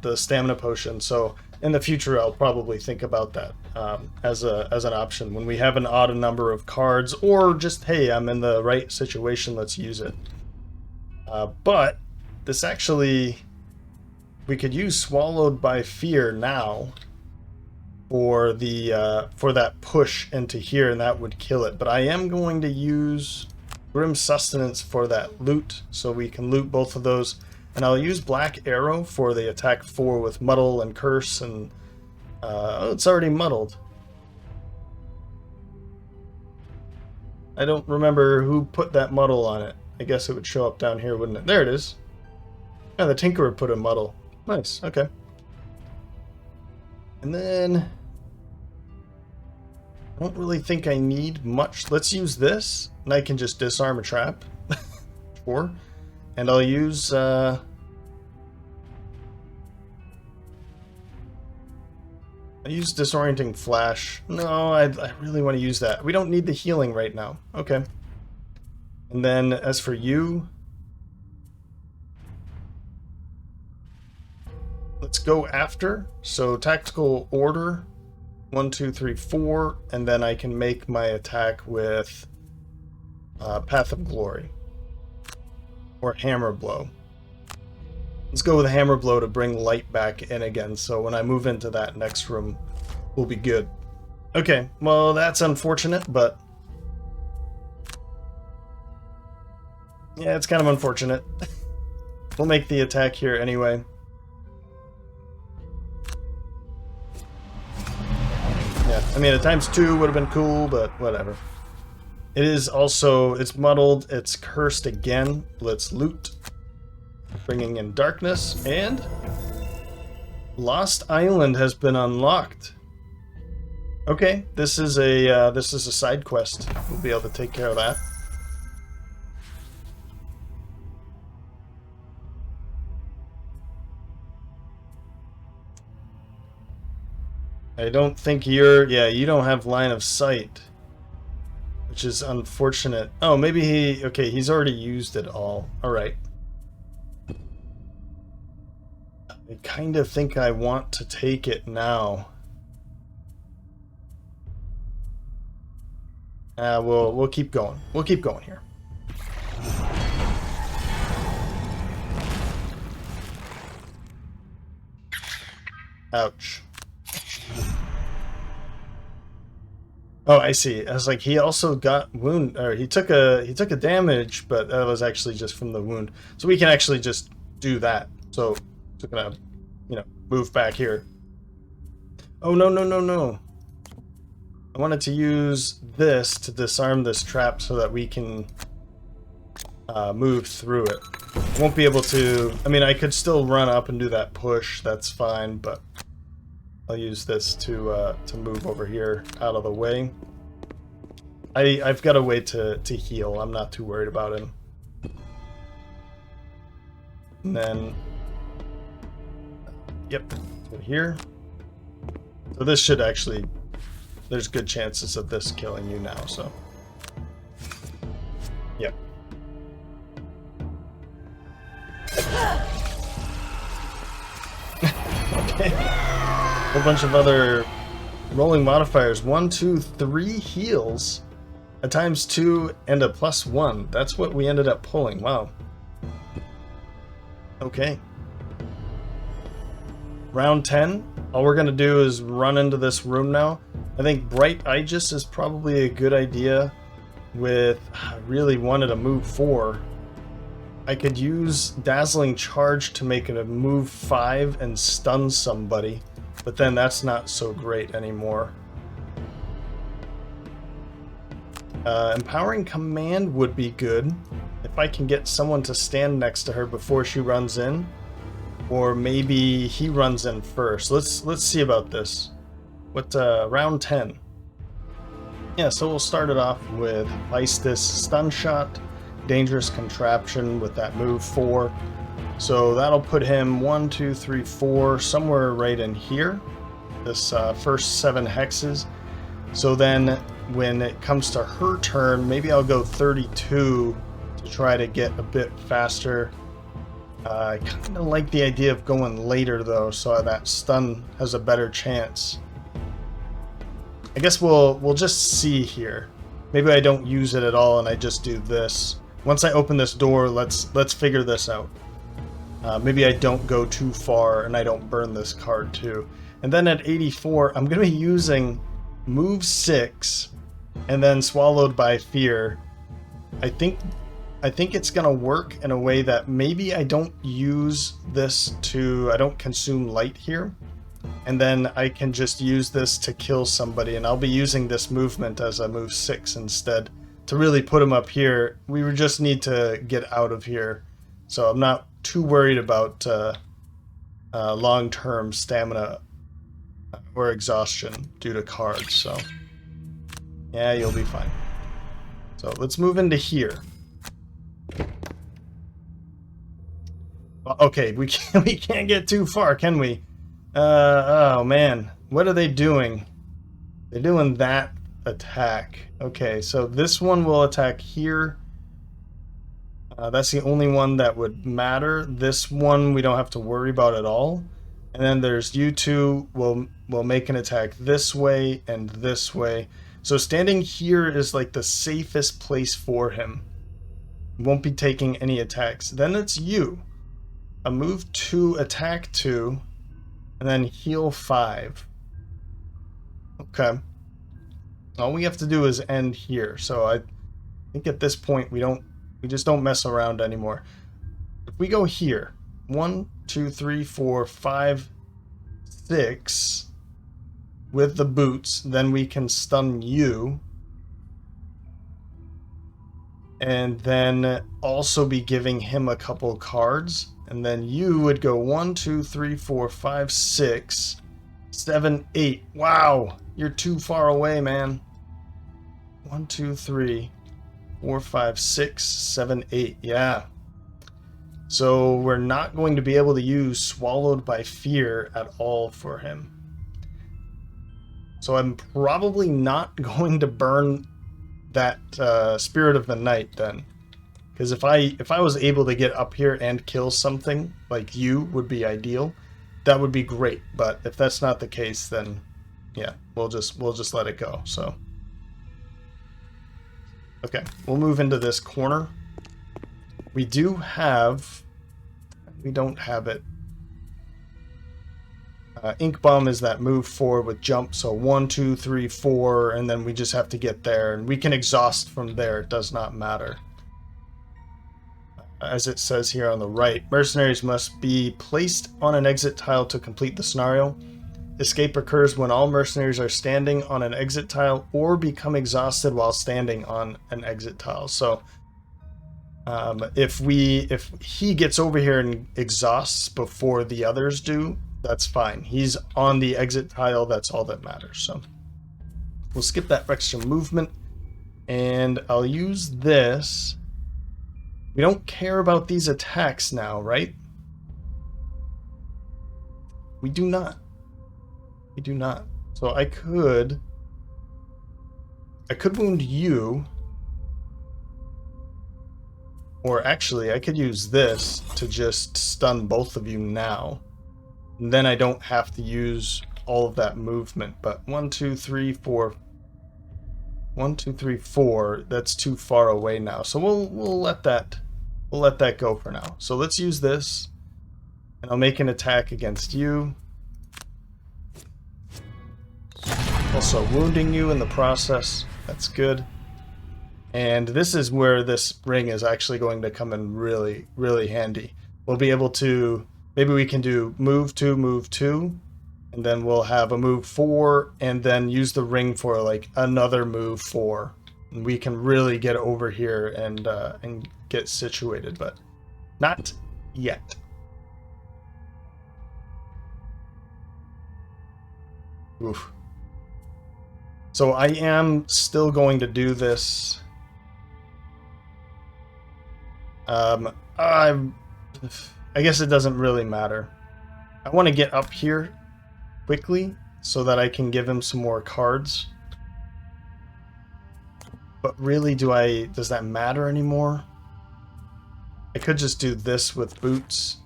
the stamina potion, so in the future I'll probably think about that as an option when we have an odd number of cards, or just, hey, I'm in the right situation, let's use it. But this actually, we could use Swallowed by Fear now for that push into here, and that would kill it. But I am going to use Grim Sustenance for that loot, so we can loot both of those. And I'll use Black Arrow for the attack 4 with Muddle and Curse, and oh, it's already muddled. I don't remember who put that muddle on it. I guess it would show up down here, wouldn't it? There it is. Yeah, the Tinkerer put a muddle. Nice, okay. And then I don't really think I need much. Let's use this, and I can just disarm a trap. Sure. And I'll use Disorienting Flash. No, I really want to use that. We don't need the healing right now. Okay. And then as for you, let's go after. So Tactical Order, 1, 2, 3, 4, and then I can make my attack with Path of Glory. Or Hammer Blow. Let's go with a Hammer Blow to bring light back in again, so when I move into that next room, we'll be good. Okay, well, that's unfortunate, but yeah, it's kind of unfortunate. We'll make the attack here anyway. Yeah, I mean, a ×2 would have been cool, but whatever. It is also, it's muddled, it's cursed again. Let's loot. Bringing in darkness, and Lost Island has been unlocked. Okay, this is a side quest. We'll be able to take care of that. I don't think you don't have line of sight, which is unfortunate. Oh, maybe he's already used it all. All right. I kind of think I want to take it now. We'll keep going. We'll keep going here. Ouch. Oh, I see. I was like, he also got wound, or he took a damage, but that was actually just from the wound. So we can actually just do that. So we're gonna, move back here. Oh no no no no! I wanted to use this to disarm this trap so that we can move through it. Won't be able to. I mean, I could still run up and do that push. That's fine, but I'll use this to move over here out of the way. I've got a way to heal. I'm not too worried about him. And then, yep, here. So this should actually, there's good chances of this killing you now, so. Yep. Okay. A whole bunch of other rolling modifiers. 1, 2, 3 heals. A ×2 and a +1. That's what we ended up pulling. Wow. Okay. Round 10. All we're going to do is run into this room now. I think Bright Aegis is probably a good idea with... I really wanted a move 4. I could use Dazzling Charge to make it a move 5 and stun somebody, but then that's not so great anymore. Empowering Command would be good if I can get someone to stand next to her before she runs in, or maybe he runs in first. Let's see about this. What round 10? Yeah, so we'll start it off with Leistus Stun Shot, Dangerous Contraption with that move 4. So that'll put him 1, 2, 3, 4 somewhere right in here. This first 7 hexes. So then when it comes to her turn, maybe I'll go 32 to try to get a bit faster. I kind of like the idea of going later though, so that stun has a better chance. I guess we'll just see here. Maybe I don't use it at all and I just do this. Once I open this door, let's figure this out. Maybe I don't go too far and I don't burn this card too. And then at 84, I'm going to be using move 6 and then Swallowed by Fear. I think it's going to work in a way that maybe I don't use this I don't consume light here. And then I can just use this to kill somebody, and I'll be using this movement as a move 6 instead to really put him up here. We just need to get out of here. So I'm not too worried about long-term stamina or exhaustion due to cards, so yeah, you'll be fine. So let's move into here. Okay, we can't get too far, can we? Oh man, what are they doing? They're doing that attack. Okay, so this one will attack here. That's the only one that would matter. This one we don't have to worry about at all. And then there's you two will make an attack this way and this way. So standing here is like the safest place for him. Won't be taking any attacks. Then it's you. A move 2, attack 2, and then heal 5. Okay. All we have to do is end here. So I think at this point we just don't mess around anymore. If we go here, 1, 2, 3, 4, 5, 6 with the boots, then we can stun you. And then also be giving him a couple cards. And then you would go 1, 2, 3, 4, 5, 6, 7, 8. Wow, you're too far away, man. 1, 2, 3, 4, 5, 6, 7, 8. Yeah. So we're not going to be able to use Swallowed by Fear at all for him. So I'm probably not going to burn that Spirit of the Night then. Because if I was able to get up here and kill something, like you would be ideal. That would be great. But if that's not the case, then yeah, we'll just let it go. So okay, we'll move into this corner. We don't have it. Ink Bomb is that move 4 with jump, so 1, 2, 3, 4, and then we just have to get there, and we can exhaust from there. It does not matter. As it says here on the right, mercenaries must be placed on an exit tile to complete the scenario. Escape occurs when all mercenaries are standing on an exit tile or become exhausted while standing on an exit tile. So if he gets over here and exhausts before the others do, that's fine. He's on the exit tile. That's all that matters. So we'll skip that extra movement, and I'll use this. We don't care about these attacks now, right? We do not. We do not. So I could wound you. Or actually, I could use this to just stun both of you now. And then I don't have to use all of that movement. But 1, 2, 3, 4. 1, 2, 3, 4. That's too far away now. So we'll let that go for now. So let's use this. And I'll make an attack against you. Also wounding you in the process. That's good. And this is where this ring is actually going to come in really, really handy. We'll be able to, maybe we can do move 2, and then we'll have a move 4, and then use the ring for like another move 4. And we can really get over here and get situated, but not yet. Oof. So I am still going to do this. I guess it doesn't really matter. I want to get up here quickly so that I can give him some more cards. But really, does that matter anymore? I could just do this with boots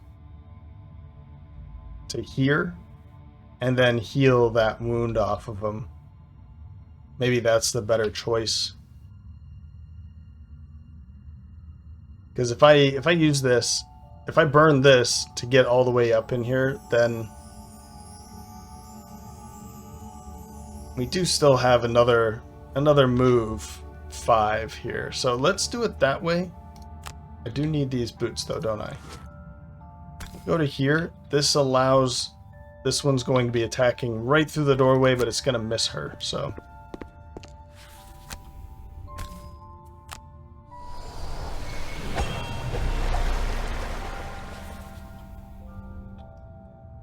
to here and then heal that wound off of him. Maybe that's the better choice. Because if I use this, if I burn this to get all the way up in here, then we do still have another move 5 here. So let's do it that way. I do need these boots though, don't I? Go to here. This allows, this one's going to be attacking right through the doorway, but it's going to miss her, so.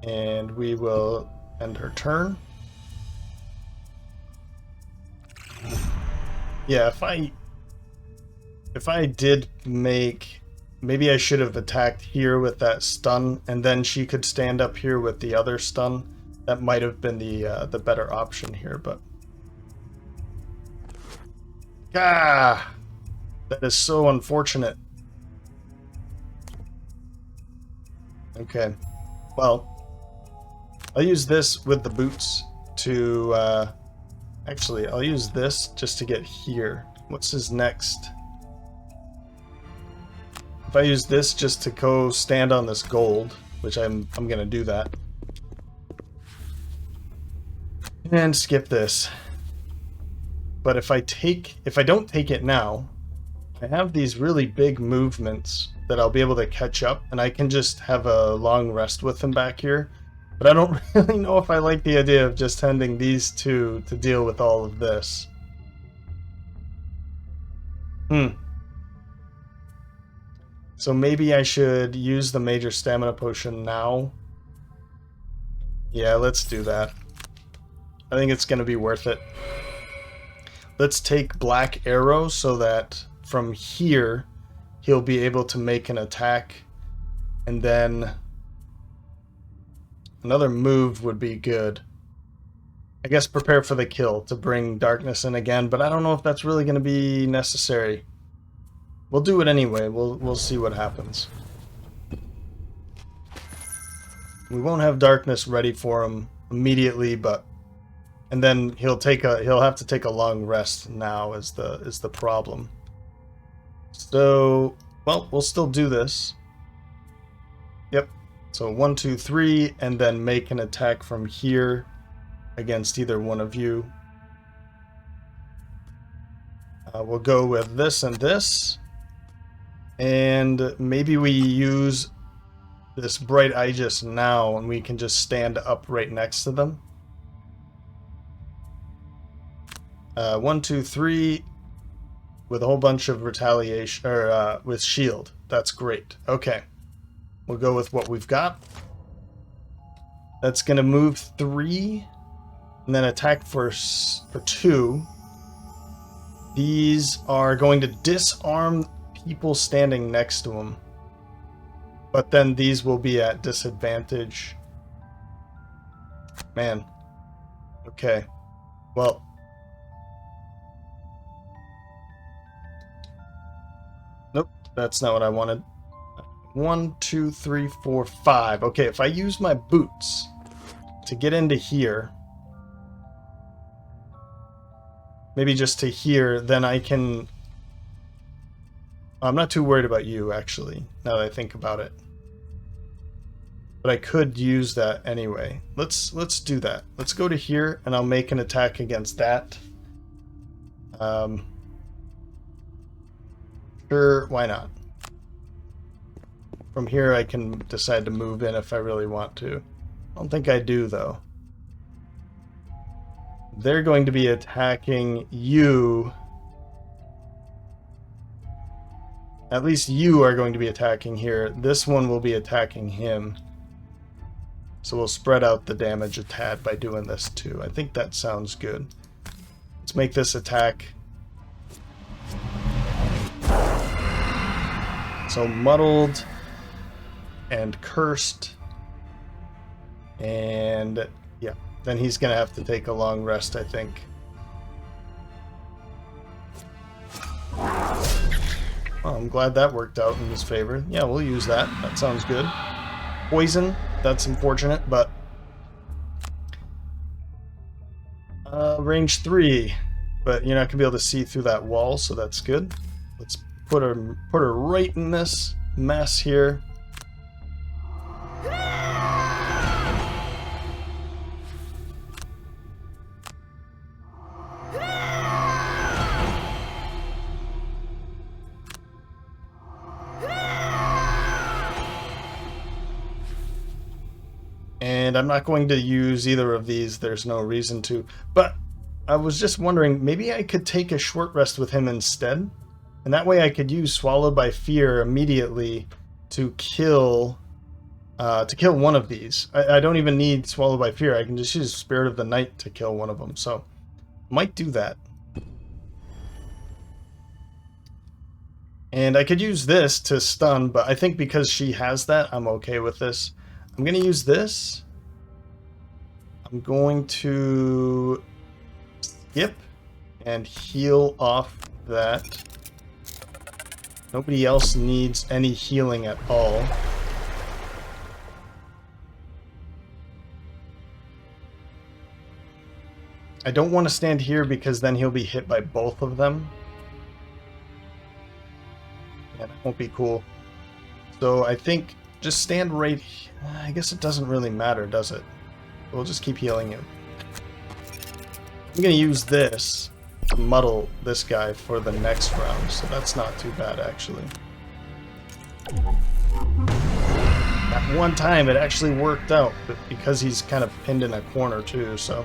And we will end her turn. Yeah, if I did make, maybe I should have attacked here with that stun, and then she could stand up here with the other stun. That might have been the better option here, but that is so unfortunate. Okay, well, I'll use this with the boots to, actually, I'll use this just to get here. What's his next? If I use this just to go stand on this gold, which I'm gonna do that. And skip this. But if I don't take it now, I have these really big movements that I'll be able to catch up, and I can just have a long rest with him back here. But I don't really know if I like the idea of just sending these two to deal with all of this. So maybe I should use the major stamina potion now. Yeah, let's do that. I think it's going to be worth it. Let's take Black Arrow so that from here he'll be able to make an attack, and then another move would be good. I guess prepare for the kill to bring darkness in again, but I don't know if that's really going to be necessary. We'll do it anyway. We'll see what happens. We won't have darkness ready for him immediately, but and then he'll have to take a long rest now is the problem. So, well, we'll still do this. Yep. So 1, 2, 3, and then make an attack from here against either one of you. We'll go with this and this. And maybe we use this Bright Aegis now, and we can just stand up right next to them. 1, 2, 3, with a whole bunch of retaliation, or with shield. That's great. Okay. We'll go with what we've got. That's going to move 3 and then attack for 2. These are going to disarm people standing next to him. But then these will be at disadvantage. Man. Okay. Well. Nope, that's not what I wanted. 1, 2, 3, 4, 5. Okay, if I use my boots to get into here, maybe just to here, then I can... I'm not too worried about you, actually, now that I think about it. But I could use that anyway. Let's do that. Let's go to here, and I'll make an attack against that. Sure, why not? From here, I can decide to move in if I really want to. I don't think I do, though. They're going to be attacking you. At least you are going to be attacking here. This one will be attacking him. So we'll spread out the damage a tad by doing this too. I think that sounds good. Let's make this attack. So muddled and cursed. And yeah, then he's going to have to take a long rest, I think. Well, I'm glad that worked out in his favor. Yeah, we'll use that. That sounds good. Poison. That's unfortunate, but... range 3. But you're not going to be able to see through that wall, so that's good. Let's put her right in this mess here. And I'm not going to use either of these, there's no reason to. But I was just wondering, maybe I could take a short rest with him instead? And that way I could use Swallowed by Fear immediately to kill one of these. I don't even need Swallowed by Fear, I can just use Spirit of the Night to kill one of them, so might do that. And I could use this to stun, but I think because she has that, I'm okay with this. I'm going to use this. I'm going to skip and heal off that. Nobody else needs any healing at all. I don't want to stand here because then he'll be hit by both of them. Yeah, that won't be cool. So I think just stand right here. I guess it doesn't really matter, does it? We'll just keep healing him. I'm going to use this to muddle this guy for the next round, so that's not too bad, actually. That one time it actually worked out, but because he's kind of pinned in a corner too, so...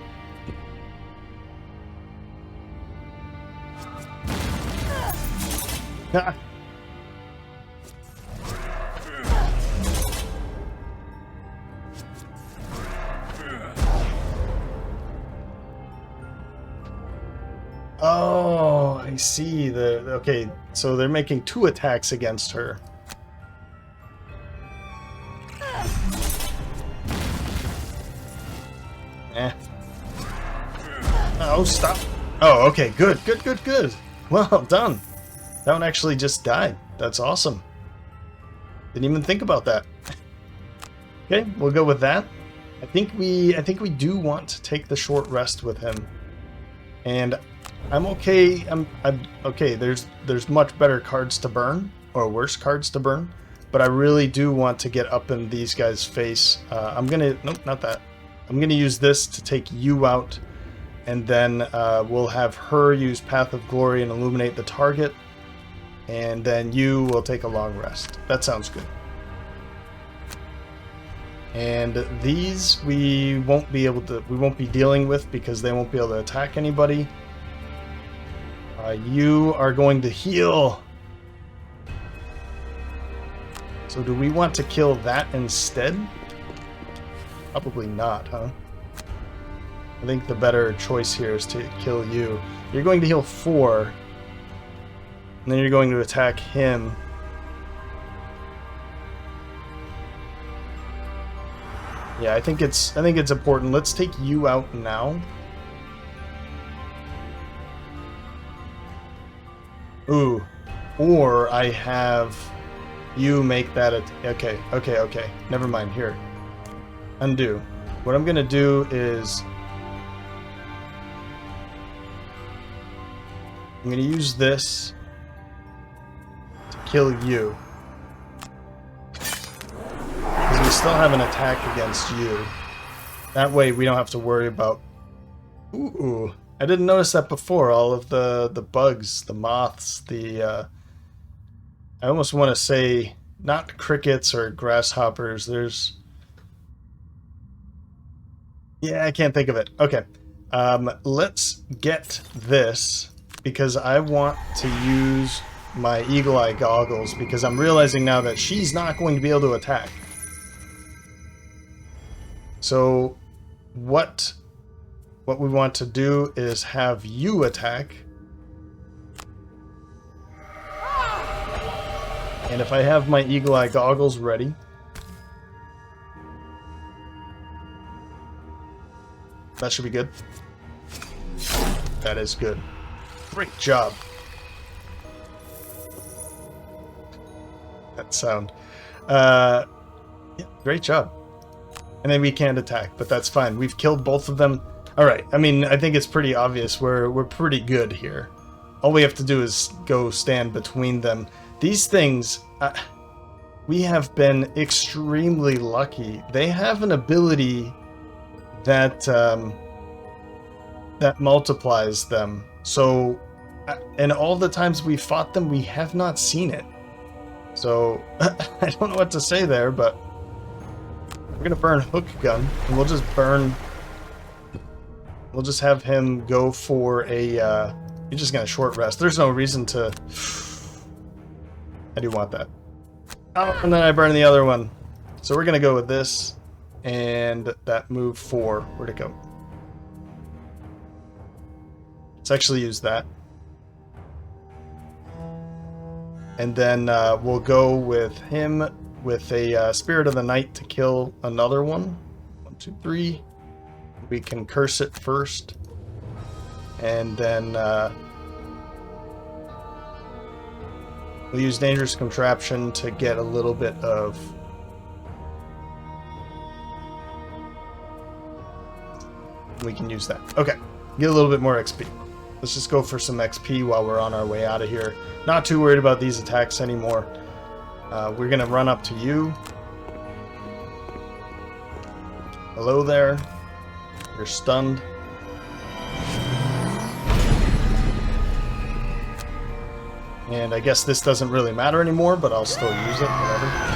Oh, I see. Okay, so they're making 2 attacks against her. Eh. Oh, stop. Oh, okay, good. Well done. That one actually just died. That's awesome. Didn't even think about that. Okay, we'll go with that. I think we do want to take the short rest with him. And I'm okay. I'm okay. There's much better cards to burn, or worse cards to burn, but I really do want to get up in these guys' face. Nope, not that. I'm gonna use this to take you out, and then we'll have her use Path of Glory and illuminate the target, and then you will take a long rest. That sounds good. And these we won't be dealing with because they won't be able to attack anybody. You are going to heal. So do we want to kill that instead? Probably not, huh? I think the better choice here is to kill you. You're going to heal 4, and then you're going to attack him. Yeah, I think it's important. Let's take you out now. Ooh, or I have you make that okay. Never mind. Here, undo. What I'm gonna do is I'm gonna use this to kill you. Because we still have an attack against you. That way we don't have to worry about... Ooh, I didn't notice that before. All of the bugs, the moths, the... I almost want to say not crickets or grasshoppers. There's... Yeah, I can't think of it. Okay. Let's get this, because I want to use my eagle eye goggles, because I'm realizing now that she's not going to be able to attack. So what we want to do is have you attack. And if I have my eagle eye goggles ready, that should be good. That is good. Great job. That sound. Yeah, great job. And then we can't attack, but that's fine. We've killed both of them. Alright, I mean, I think it's pretty obvious. We're pretty good here. All we have to do is go stand between them. These things, we have been extremely lucky. They have an ability that that multiplies them. So, and all the times we fought them, we have not seen it. So, I don't know what to say there, but we're gonna burn Hook Gun, and we'll just burn... We'll just have him go for a... You're just gonna short rest. There's no reason to... I do want that. Oh, and then I burn the other one. So we're gonna go with this, and that move 4. Where'd it go? Let's actually use that. And then we'll go with him with a Spirit of the Night to kill another one. 1, 2, 3. We can curse it first. And then we'll use Dangerous Contraption to get a little bit of... We can use that. Okay. Get a little bit more XP. Let's just go for some XP while we're on our way out of here. Not too worried about these attacks anymore. We're going to run up to you. Hello there. You're stunned. And I guess this doesn't really matter anymore, but I'll still use it, whatever.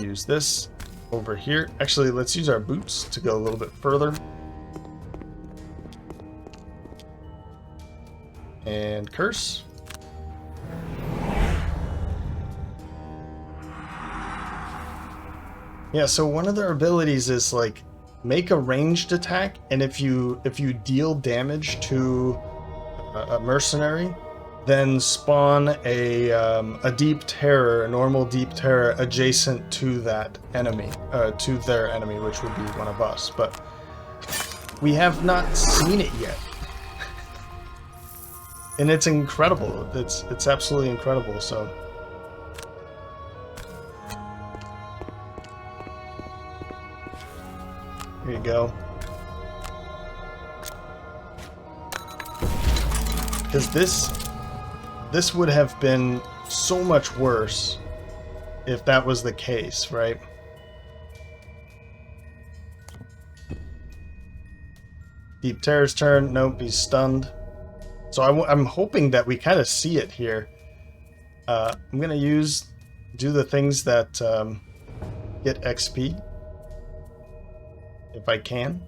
Use this over here. Actually, let's use our boots to go a little bit further. And curse. Yeah, so one of their abilities is like make a ranged attack, and if you deal damage to a mercenary, then spawn a deep terror, a normal deep terror adjacent to that enemy, to their enemy, which would be one of us. But we have not seen it yet, and it's incredible. It's absolutely incredible. So. Here you go. Because this would have been so much worse if that was the case, right? Deep Terror's turn. Nope, he's stunned. So I'm hoping that we kind of see it here. I'm going to do the things that get XP. If I can.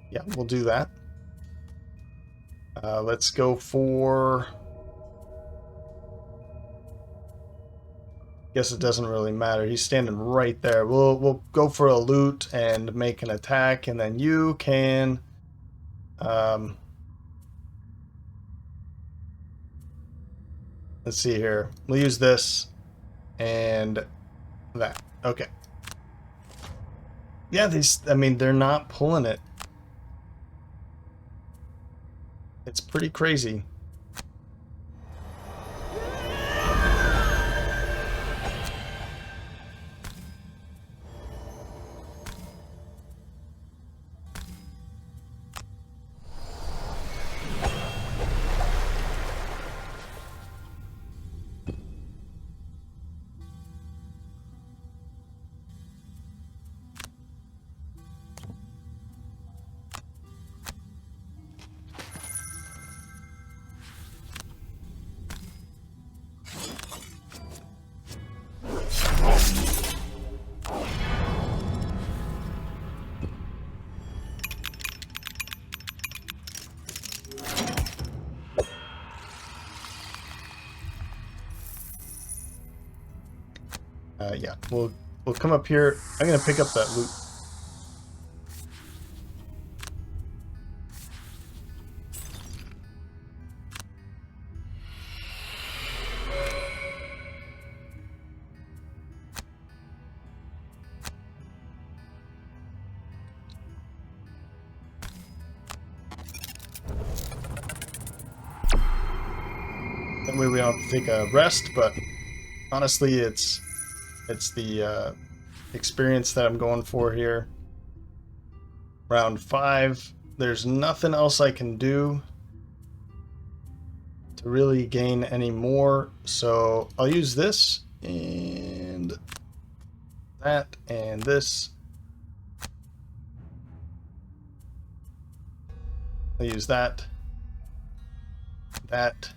Yeah, we'll do that. Let's go for... Guess it doesn't really matter. He's standing right there. We'll go for a loot and make an attack, and then you can... let's see here. We'll use this and that. Okay. Yeah, these... I mean, they're not pulling it. It's pretty crazy. Yeah, we'll come up here. I'm gonna pick up that loot. That way we don't have to take a rest, but honestly, it's the experience that I'm going for here. Round 5. There's nothing else I can do to really gain any more, so I'll use this and that and this. I'll use that, that.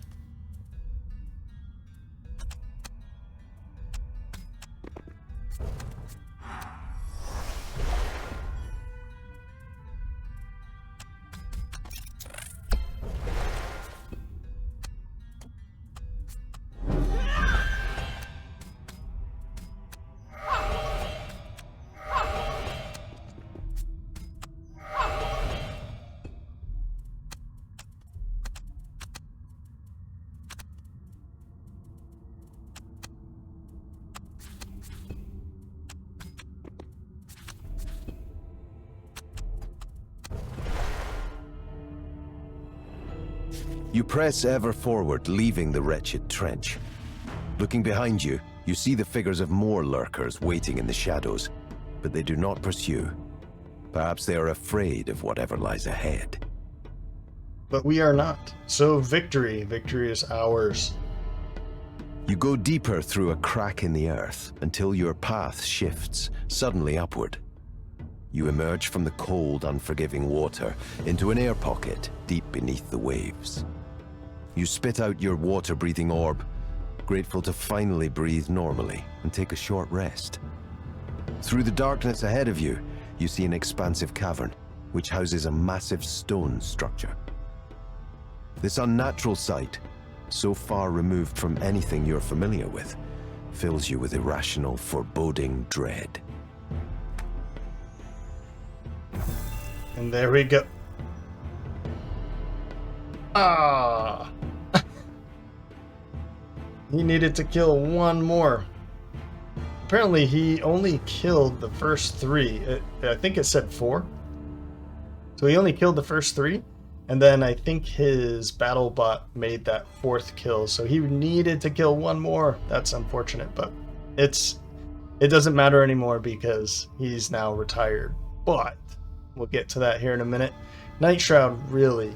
You press ever forward, leaving the wretched trench. Looking behind you, you see the figures of more lurkers waiting in the shadows, but they do not pursue. Perhaps they are afraid of whatever lies ahead. But we are not. So victory. Victory is ours. You go deeper through a crack in the earth until your path shifts, suddenly upward. You emerge from the cold, unforgiving water into an air pocket deep beneath the waves. You spit out your water-breathing orb, grateful to finally breathe normally and take a short rest. Through the darkness ahead of you, you see an expansive cavern, which houses a massive stone structure. This unnatural sight, so far removed from anything you're familiar with, fills you with irrational, foreboding dread. And there we go. Ah! He needed to kill one more. Apparently he only killed the first 3. I think it said 4. So he only killed the first 3. And then I think his battle bot made that 4th kill. So he needed to kill one more. That's unfortunate, but it doesn't matter anymore because he's now retired. But we'll get to that here in a minute. Night Shroud really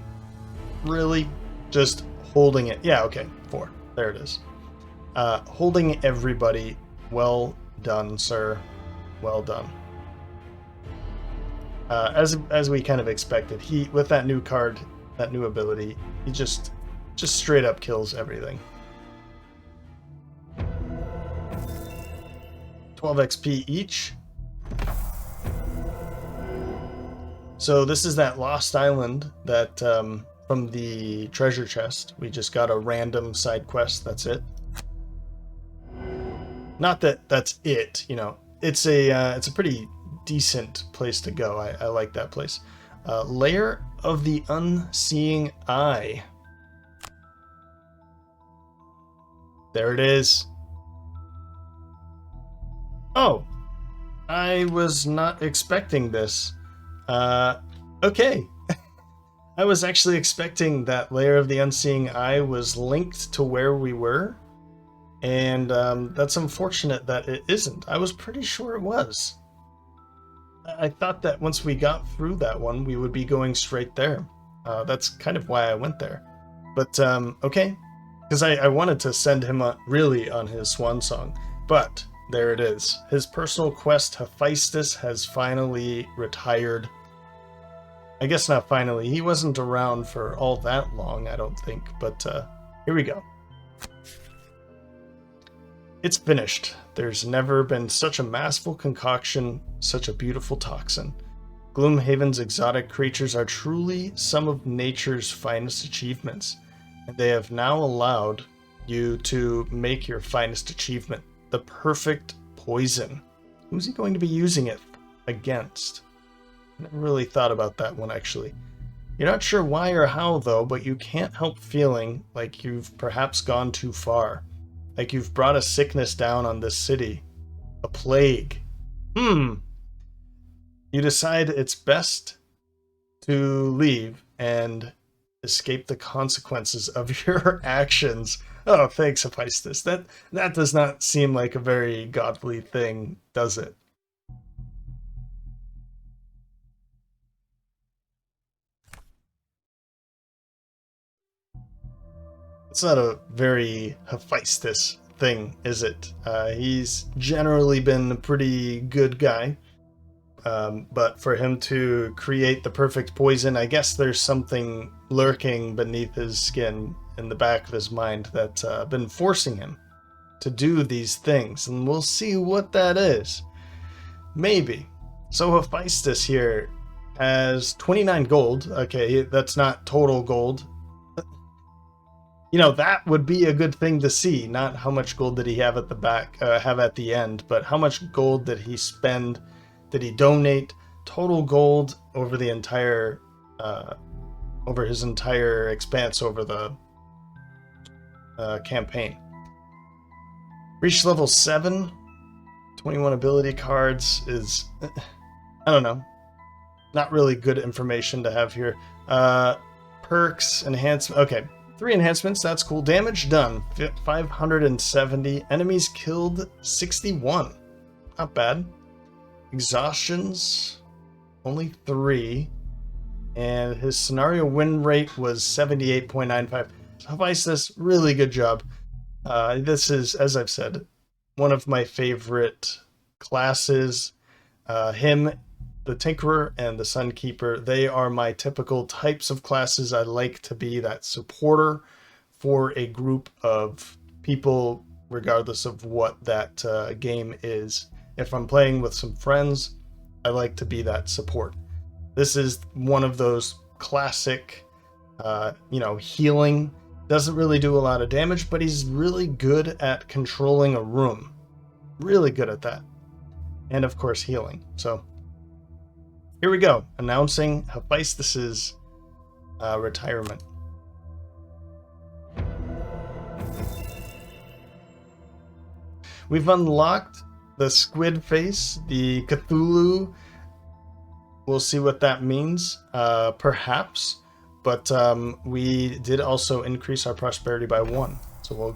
just holding it. Yeah, okay, 4. There it is. Holding everybody. Well done, sir. Well done. As we kind of expected, he, with that new card, that new ability, he just straight up kills everything. 12 XP each. So this is that lost island that from the treasure chest. We just got a random side quest, that's it. Not that that's it, you know. It's a pretty decent place to go. I like that place. Lair of the Unseeing Eye. There it is. Oh, I was not expecting this. Okay. I was actually expecting that Lair of the Unseeing Eye was linked to where we were. And that's unfortunate that it isn't. I was pretty sure it was. I thought that once we got through that one, we would be going straight there. That's kind of why I went there. But, okay. Because I wanted to send him really on his swan song. But there it is. His personal quest, Hephaestus, has finally retired. I guess not finally. He wasn't around for all that long, I don't think. But here we go. It's finished. There's never been such a masterful concoction, such a beautiful toxin. Gloomhaven's exotic creatures are truly some of nature's finest achievements, and they have now allowed you to make your finest achievement, the perfect poison. Who's he going to be using it against? I never really thought about that one, actually. You're not sure why or how, though, but you can't help feeling like you've perhaps gone too far. Like you've brought a sickness down on this city. A plague. You decide it's best to leave and escape the consequences of your actions. Oh, thanks, Hephaestus. That does not seem like a very godly thing, does it? It's not a very Hephaestus thing, is it? He's generally been a pretty good guy. But for him to create the perfect poison, I guess there's something lurking beneath his skin in the back of his mind that's been forcing him to do these things. And we'll see what that is. Maybe. So Hephaestus here has 29 gold. Okay, that's not total gold. You know, that would be a good thing to see. Not how much gold did he have at the back, have at the end, but how much gold did he spend? Did he donate? Total gold over the entire, over his entire expanse over the campaign. Reach level 7. 21 ability cards is, I don't know, not really good information to have here. Perks, enhancement. Okay. 3 enhancements, that's cool. Damage done, 570. Enemies killed, 61. Not bad. Exhaustions, only 3. And his scenario win rate was 78.95. Hephaestus, really good job. This is, as I've said, one of my favorite classes. Him, the Tinkerer, and the Sunkeeper, they are my typical types of classes. I like to be that supporter for a group of people, regardless of what that game is. If I'm playing with some friends, I like to be that support. This is one of those classic, healing. Doesn't really do a lot of damage, but he's really good at controlling a room. Really good at that. And of course, healing. So here we go, announcing Hephaestus's retirement. We've unlocked the squid face, the Cthulhu. We'll see what that means, perhaps. But we did also increase our prosperity by 1. So we'll...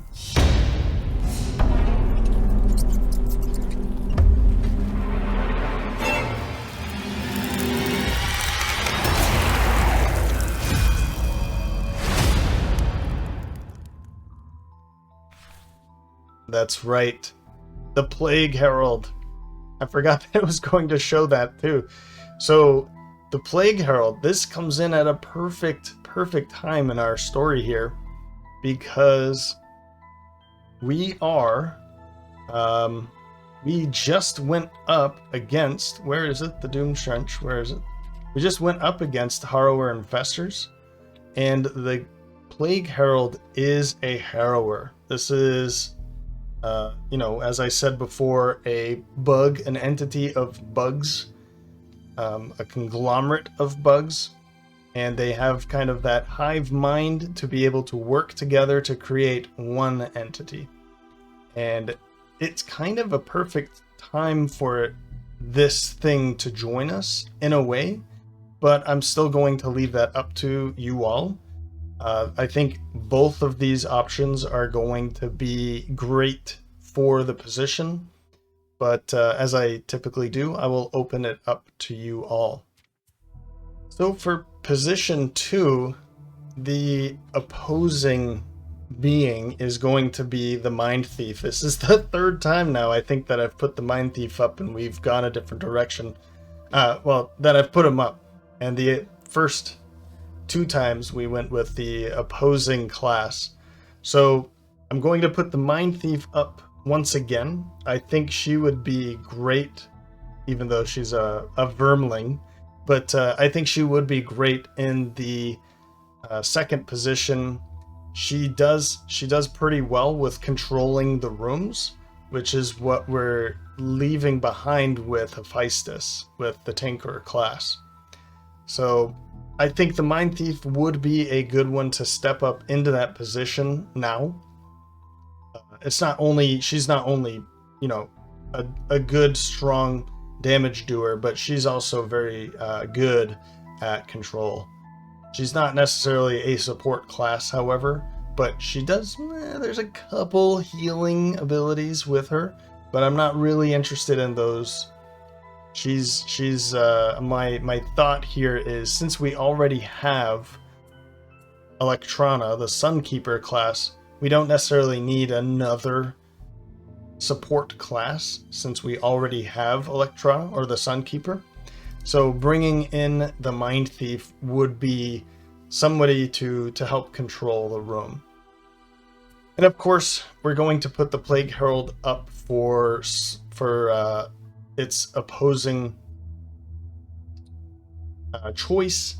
That's right. The Plague Herald. I forgot that it was going to show that too. So the Plague Herald, this comes in at a perfect time in our story here, because we are, we just went up against, where is it? The Doom Trench, where is it? We just went up against Harrower Infestors, And the Plague Herald is a harrower. This is, as I said before, a bug, an entity of bugs, a conglomerate of bugs. And they have kind of that hive mind to be able to work together to create one entity. And it's kind of a perfect time for this thing to join us in a way, but I'm still going to leave that up to you all. I think both of these options are going to be great for the position, but as I typically do, I will open it up to you all. So for position 2, the opposing being is going to be the Mind Thief. This is the third time now, I think, that I've put the Mind Thief up and we've gone a different direction. That I've put him up. And the first 2 times we went with the opposing class. So I'm going to put the Mind Thief up once again. I think she would be great, even though she's a vermling. But I think she would be great in the second position. She does pretty well with controlling the rooms, which is what we're leaving behind with Hephaestus, with the Tinkerer class. So I think the Mind Thief would be a good one to step up into that position now. She's not only, a good, strong damage doer, but she's also very good at control. She's not necessarily a support class, however, but she does, there's a couple healing abilities with her, but I'm not really interested in those. My thought here is, since we already have Electrana, the Sunkeeper class, we don't necessarily need another support class, since we already have Electra or the Sunkeeper. So bringing in the Mind Thief would be somebody to help control the room. And of course, we're going to put the Plague Herald up for its opposing choice.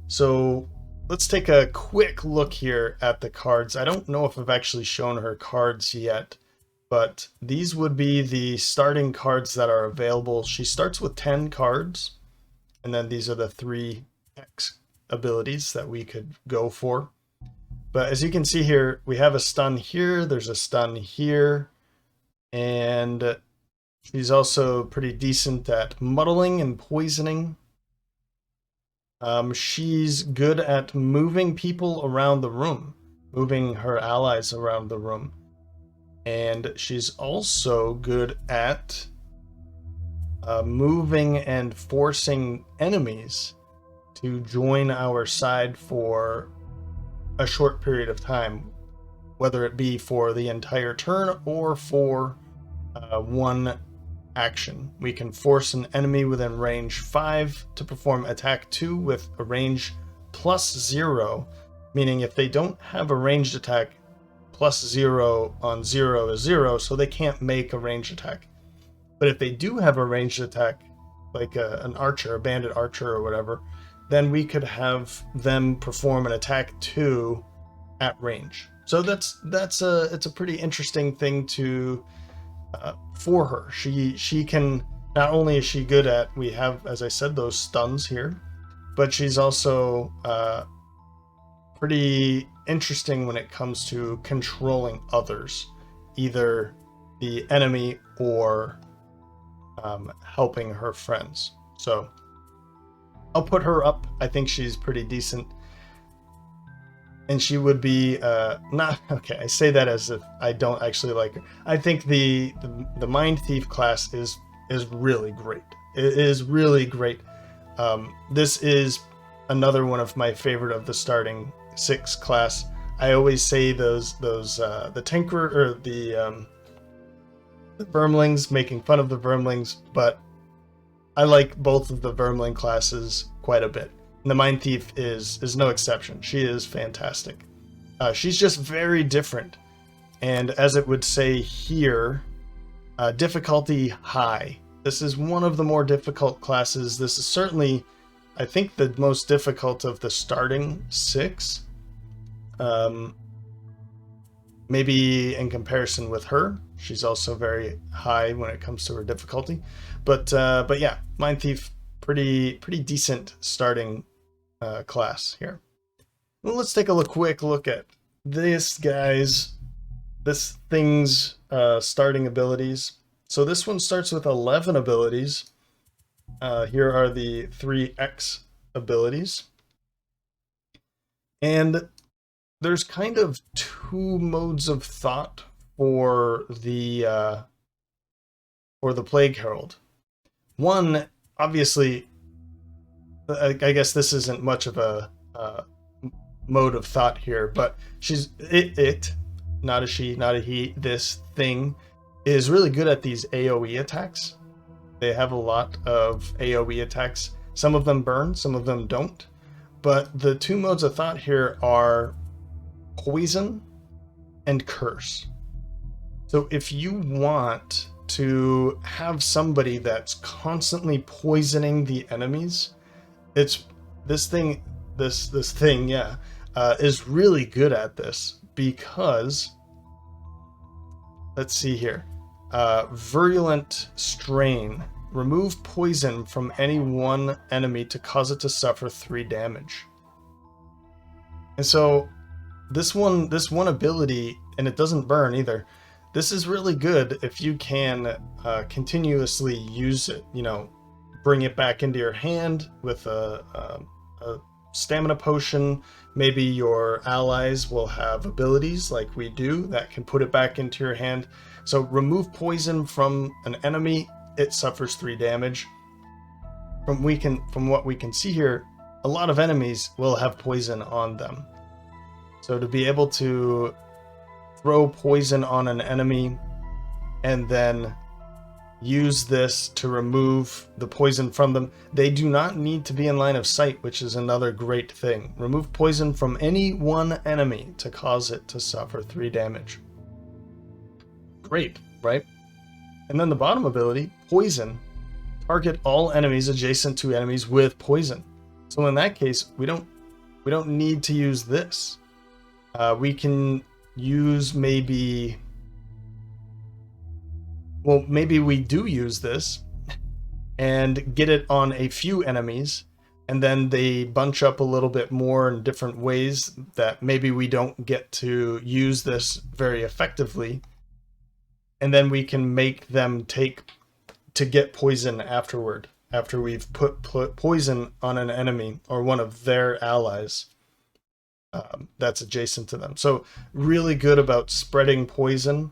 So let's take a quick look here at the cards. I don't know if I've actually shown her cards yet, but these would be the starting cards that are available. She starts with 10 cards, and then these are the 3 X abilities that we could go for. But as you can see here, we have a stun here, there's a stun here, and she's also pretty decent at muddling and poisoning. She's good at moving people around the room, moving her allies around the room. And she's also good at moving and forcing enemies to join our side for a short period of time, whether it be for the entire turn or for one action. We can force an enemy within range 5 to perform attack 2 with a range +0, meaning if they don't have a ranged attack, +0 on 0 is 0, so they can't make a ranged attack. But if they do have a ranged attack, like an archer, a bandit archer or whatever, then we could have them perform an attack 2 at range. So it's a pretty interesting thing to for her. She can, not only is she good at, we have, as I said, those stuns here, but she's also pretty interesting when it comes to controlling others, either the enemy or helping her friends. So I'll put her up. I think she's pretty decent. And she would be not okay. I say that as if I don't actually like her. I think the Mind Thief class is really great. It is really great. This is another one of my favorite of the starting 6 class. I always say those the Tinkerer or the Vermlings, making fun of the Vermlings, but I like both of the Vermling classes quite a bit. And the Mind Thief is no exception. She is fantastic. She's just very different. And as it would say here, difficulty high. This is one of the more difficult classes. This is certainly I think the most difficult of the starting 6. Maybe in comparison with her, she's also very high when it comes to her difficulty. But yeah, Mind Thief, pretty decent starting class here. Well, let's take a quick look at this thing's starting abilities. So this one starts with 11 abilities. Here are the 3X abilities. And there's kind of 2 modes of thought for the Plague Herald. One, obviously, I guess this isn't much of a mode of thought here, but she's not a she, not a he, this thing is really good at these AoE attacks. They have a lot of AoE attacks. Some of them burn, some of them don't. But the 2 modes of thought here are poison and curse. So if you want to have somebody that's constantly poisoning the enemies, it's this thing is really good at this, because let's see here. Virulent Strain. Remove poison from any one enemy to cause it to suffer 3 damage. And so this one ability, and it doesn't burn either, this is really good if you can continuously use it, bring it back into your hand with a stamina potion. Maybe your allies will have abilities like we do that can put it back into your hand. So remove poison from an enemy, it suffers 3 damage. From what we can see here, a lot of enemies will have poison on them. So to be able to throw poison on an enemy and then use this to remove the poison from them, they do not need to be in line of sight, which is another great thing. Remove poison from any one enemy to cause it to suffer 3 damage. Great, right? And then the bottom ability, poison. Target all enemies adjacent to enemies with poison. So in that case, we don't need to use this. We can use maybe we do use this and get it on a few enemies, and then they bunch up a little bit more in different ways that maybe we don't get to use this very effectively. And then we can make them get poison afterward, after we've put poison on an enemy or one of their allies that's adjacent to them. So really good about spreading poison,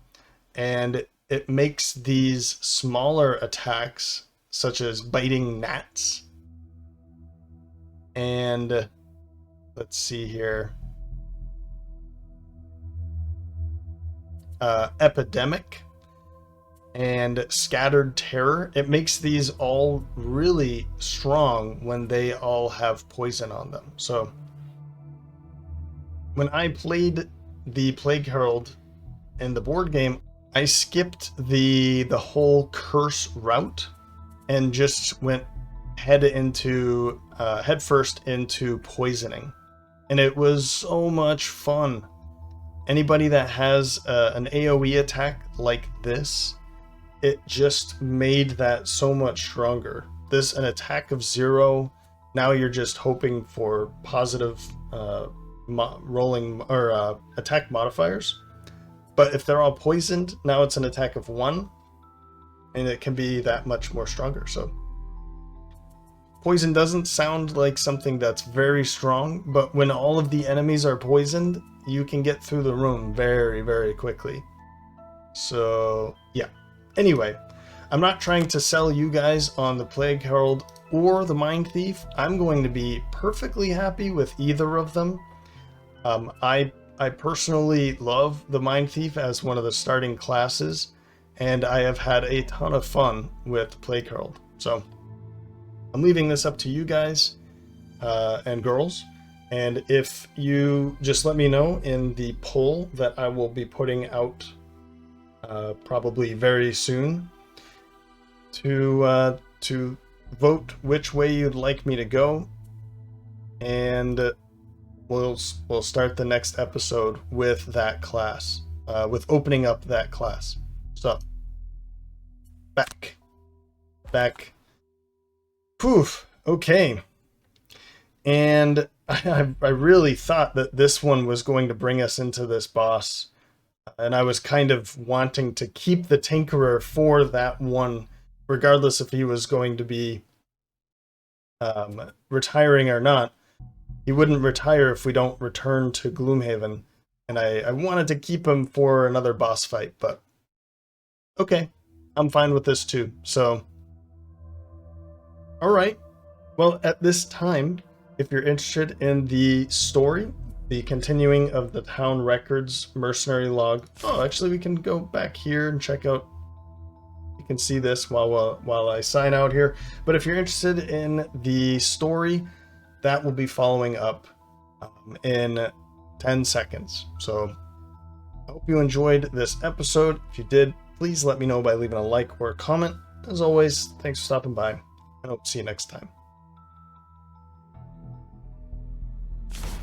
and it makes these smaller attacks, such as biting gnats, and let's see here, epidemic and scattered terror. It makes these all really strong when they all have poison on them. So when I played the Plague Herald in the board game, I skipped the whole curse route and just went head first into poisoning, and it was so much fun. Anybody that has an AoE attack like this, it just made that so much stronger. This, an attack of 0, now you're just hoping for positive rolling or attack modifiers. But if they're all poisoned, now it's an attack of 1, and it can be that much more stronger. So poison doesn't sound like something that's very strong, but when all of the enemies are poisoned, you can get through the room very, very quickly. So yeah. Anyway, I'm not trying to sell you guys on the Plague Herald or the Mind Thief. I'm going to be perfectly happy with either of them. I personally love the Mind Thief as one of the starting classes, and I have had a ton of fun with Plague Herald. So I'm leaving this up to you guys and girls. And if you just let me know in the poll that I will be putting out probably very soon to vote which way you'd like me to go, and we'll start the next episode with that class, with opening up that class. So, back. Poof. Okay. And I really thought that this one was going to bring us into this boss, and I was kind of wanting to keep the Tinkerer for that one, regardless if he was going to be retiring or not. He wouldn't retire if we don't return to Gloomhaven, and I wanted to keep him for another boss fight, but okay, I'm fine with this too. So, alright, well, at this time, if you're interested in the story, the continuing of the town records mercenary log, actually we can go back here and check out, you can see this while I sign out here, but if you're interested in the story, that will be following up in 10 seconds. So I hope you enjoyed this episode. If you did, please let me know by leaving a like or a comment. As always, thanks for stopping by, and I hope to see you next time.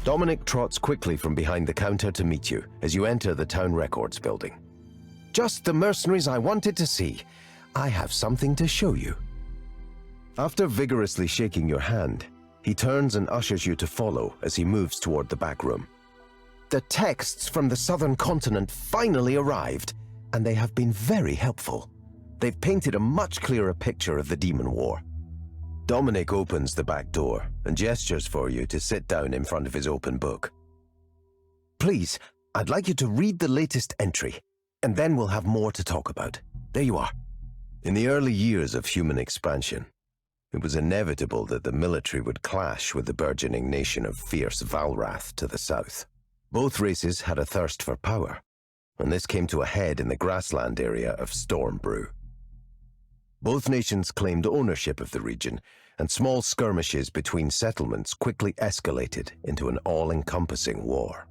Dominic trots quickly from behind the counter to meet you as you enter the town records building. Just the mercenaries I wanted to see. I have something to show you. After vigorously shaking your hand, he turns and ushers you to follow as he moves toward the back room. The texts from the southern continent finally arrived, and they have been very helpful. They've painted a much clearer picture of the Demon War. Dominic opens the back door and gestures for you to sit down in front of his open book. Please, I'd like you to read the latest entry, and then we'll have more to talk about. There you are. In the early years of human expansion, it was inevitable that the military would clash with the burgeoning nation of fierce Valrath to the south. Both races had a thirst for power, and this came to a head in the grassland area of Stormbrew. Both nations claimed ownership of the region, and small skirmishes between settlements quickly escalated into an all-encompassing war.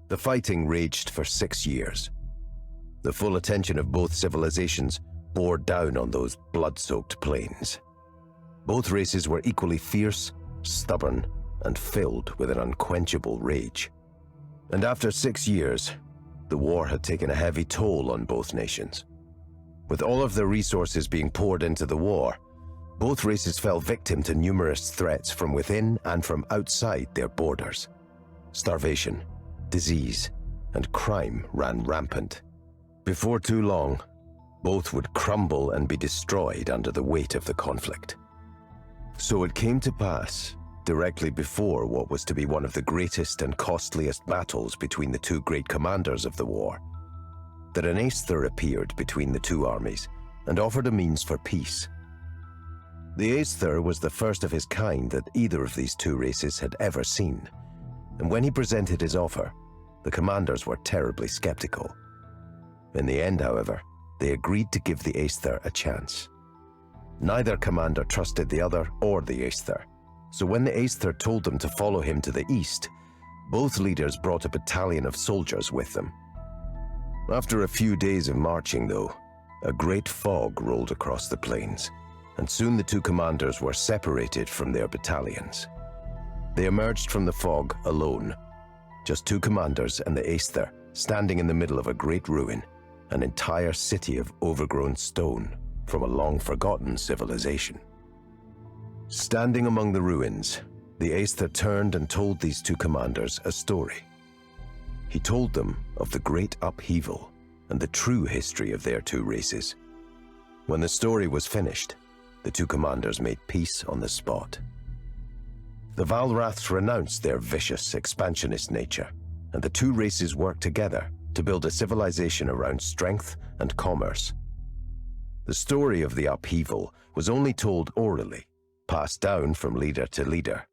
The fighting raged for 6 years. The full attention of both civilizations bore down on those blood-soaked plains. Both races were equally fierce, stubborn, and filled with an unquenchable rage. And after 6 years, the war had taken a heavy toll on both nations. With all of their resources being poured into the war, both races fell victim to numerous threats from within and from outside their borders. Starvation, disease, and crime ran rampant. Before too long, both would crumble and be destroyed under the weight of the conflict. So it came to pass, directly before what was to be one of the greatest and costliest battles between the two great commanders of the war, that an Aesthur appeared between the two armies and offered a means for peace. The Aesthur was the first of his kind that either of these two races had ever seen, and when he presented his offer, the commanders were terribly skeptical. In the end, however, they agreed to give the Aesthur a chance. Neither commander trusted the other or the Aesthur, so when the Aesthur told them to follow him to the east, both leaders brought a battalion of soldiers with them. After a few days of marching, though, a great fog rolled across the plains, and soon the two commanders were separated from their battalions. They emerged from the fog alone, just two commanders and the Aesthur standing in the middle of a great ruin, an entire city of overgrown stone from a long-forgotten civilization. Standing among the ruins, the Aesthur turned and told these two commanders a story. He told them of the great upheaval and the true history of their two races. When the story was finished, the two commanders made peace on the spot. The Valraths renounced their vicious, expansionist nature, and the two races worked together to build a civilization around strength and commerce. The story of the upheaval was only told orally, passed down from leader to leader.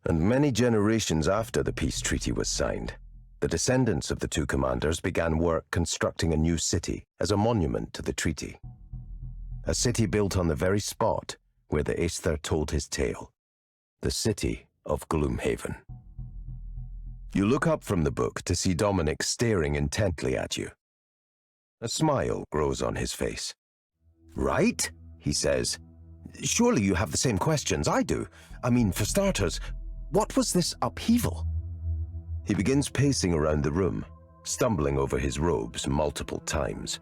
And many generations after the peace treaty was signed, the descendants of the two commanders began work constructing a new city as a monument to the treaty. A city built on the very spot where the Aesthur told his tale, the city of Gloomhaven. You look up from the book to see Dominic staring intently at you. A smile grows on his face. Right, he says. Surely you have the same questions I do. I mean, for starters, what was this upheaval? He begins pacing around the room, stumbling over his robes multiple times.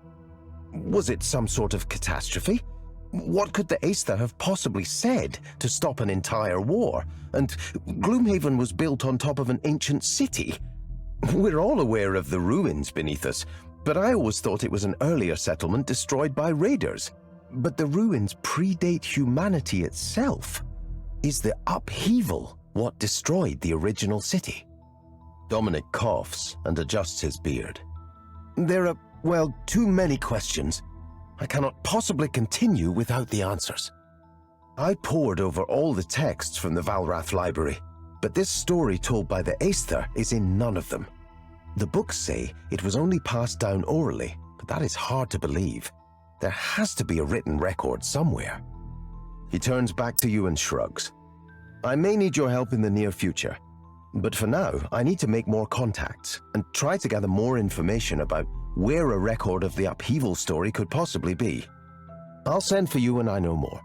Was it some sort of catastrophe? What could the Aesir have possibly said to stop an entire war? And Gloomhaven was built on top of an ancient city. We're all aware of the ruins beneath us, but I always thought it was an earlier settlement destroyed by raiders. But the ruins predate humanity itself. Is the upheaval what destroyed the original city? Dominic coughs and adjusts his beard. There are, well, too many questions. I cannot possibly continue without the answers. I pored over all the texts from the Valrath library, but this story told by the Aesir is in none of them. The books say it was only passed down orally, but that is hard to believe. There has to be a written record somewhere. He turns back to you and shrugs. I may need your help in the near future, but for now, I need to make more contacts and try to gather more information about where a record of the upheaval story could possibly be. I'll send for you when I know more.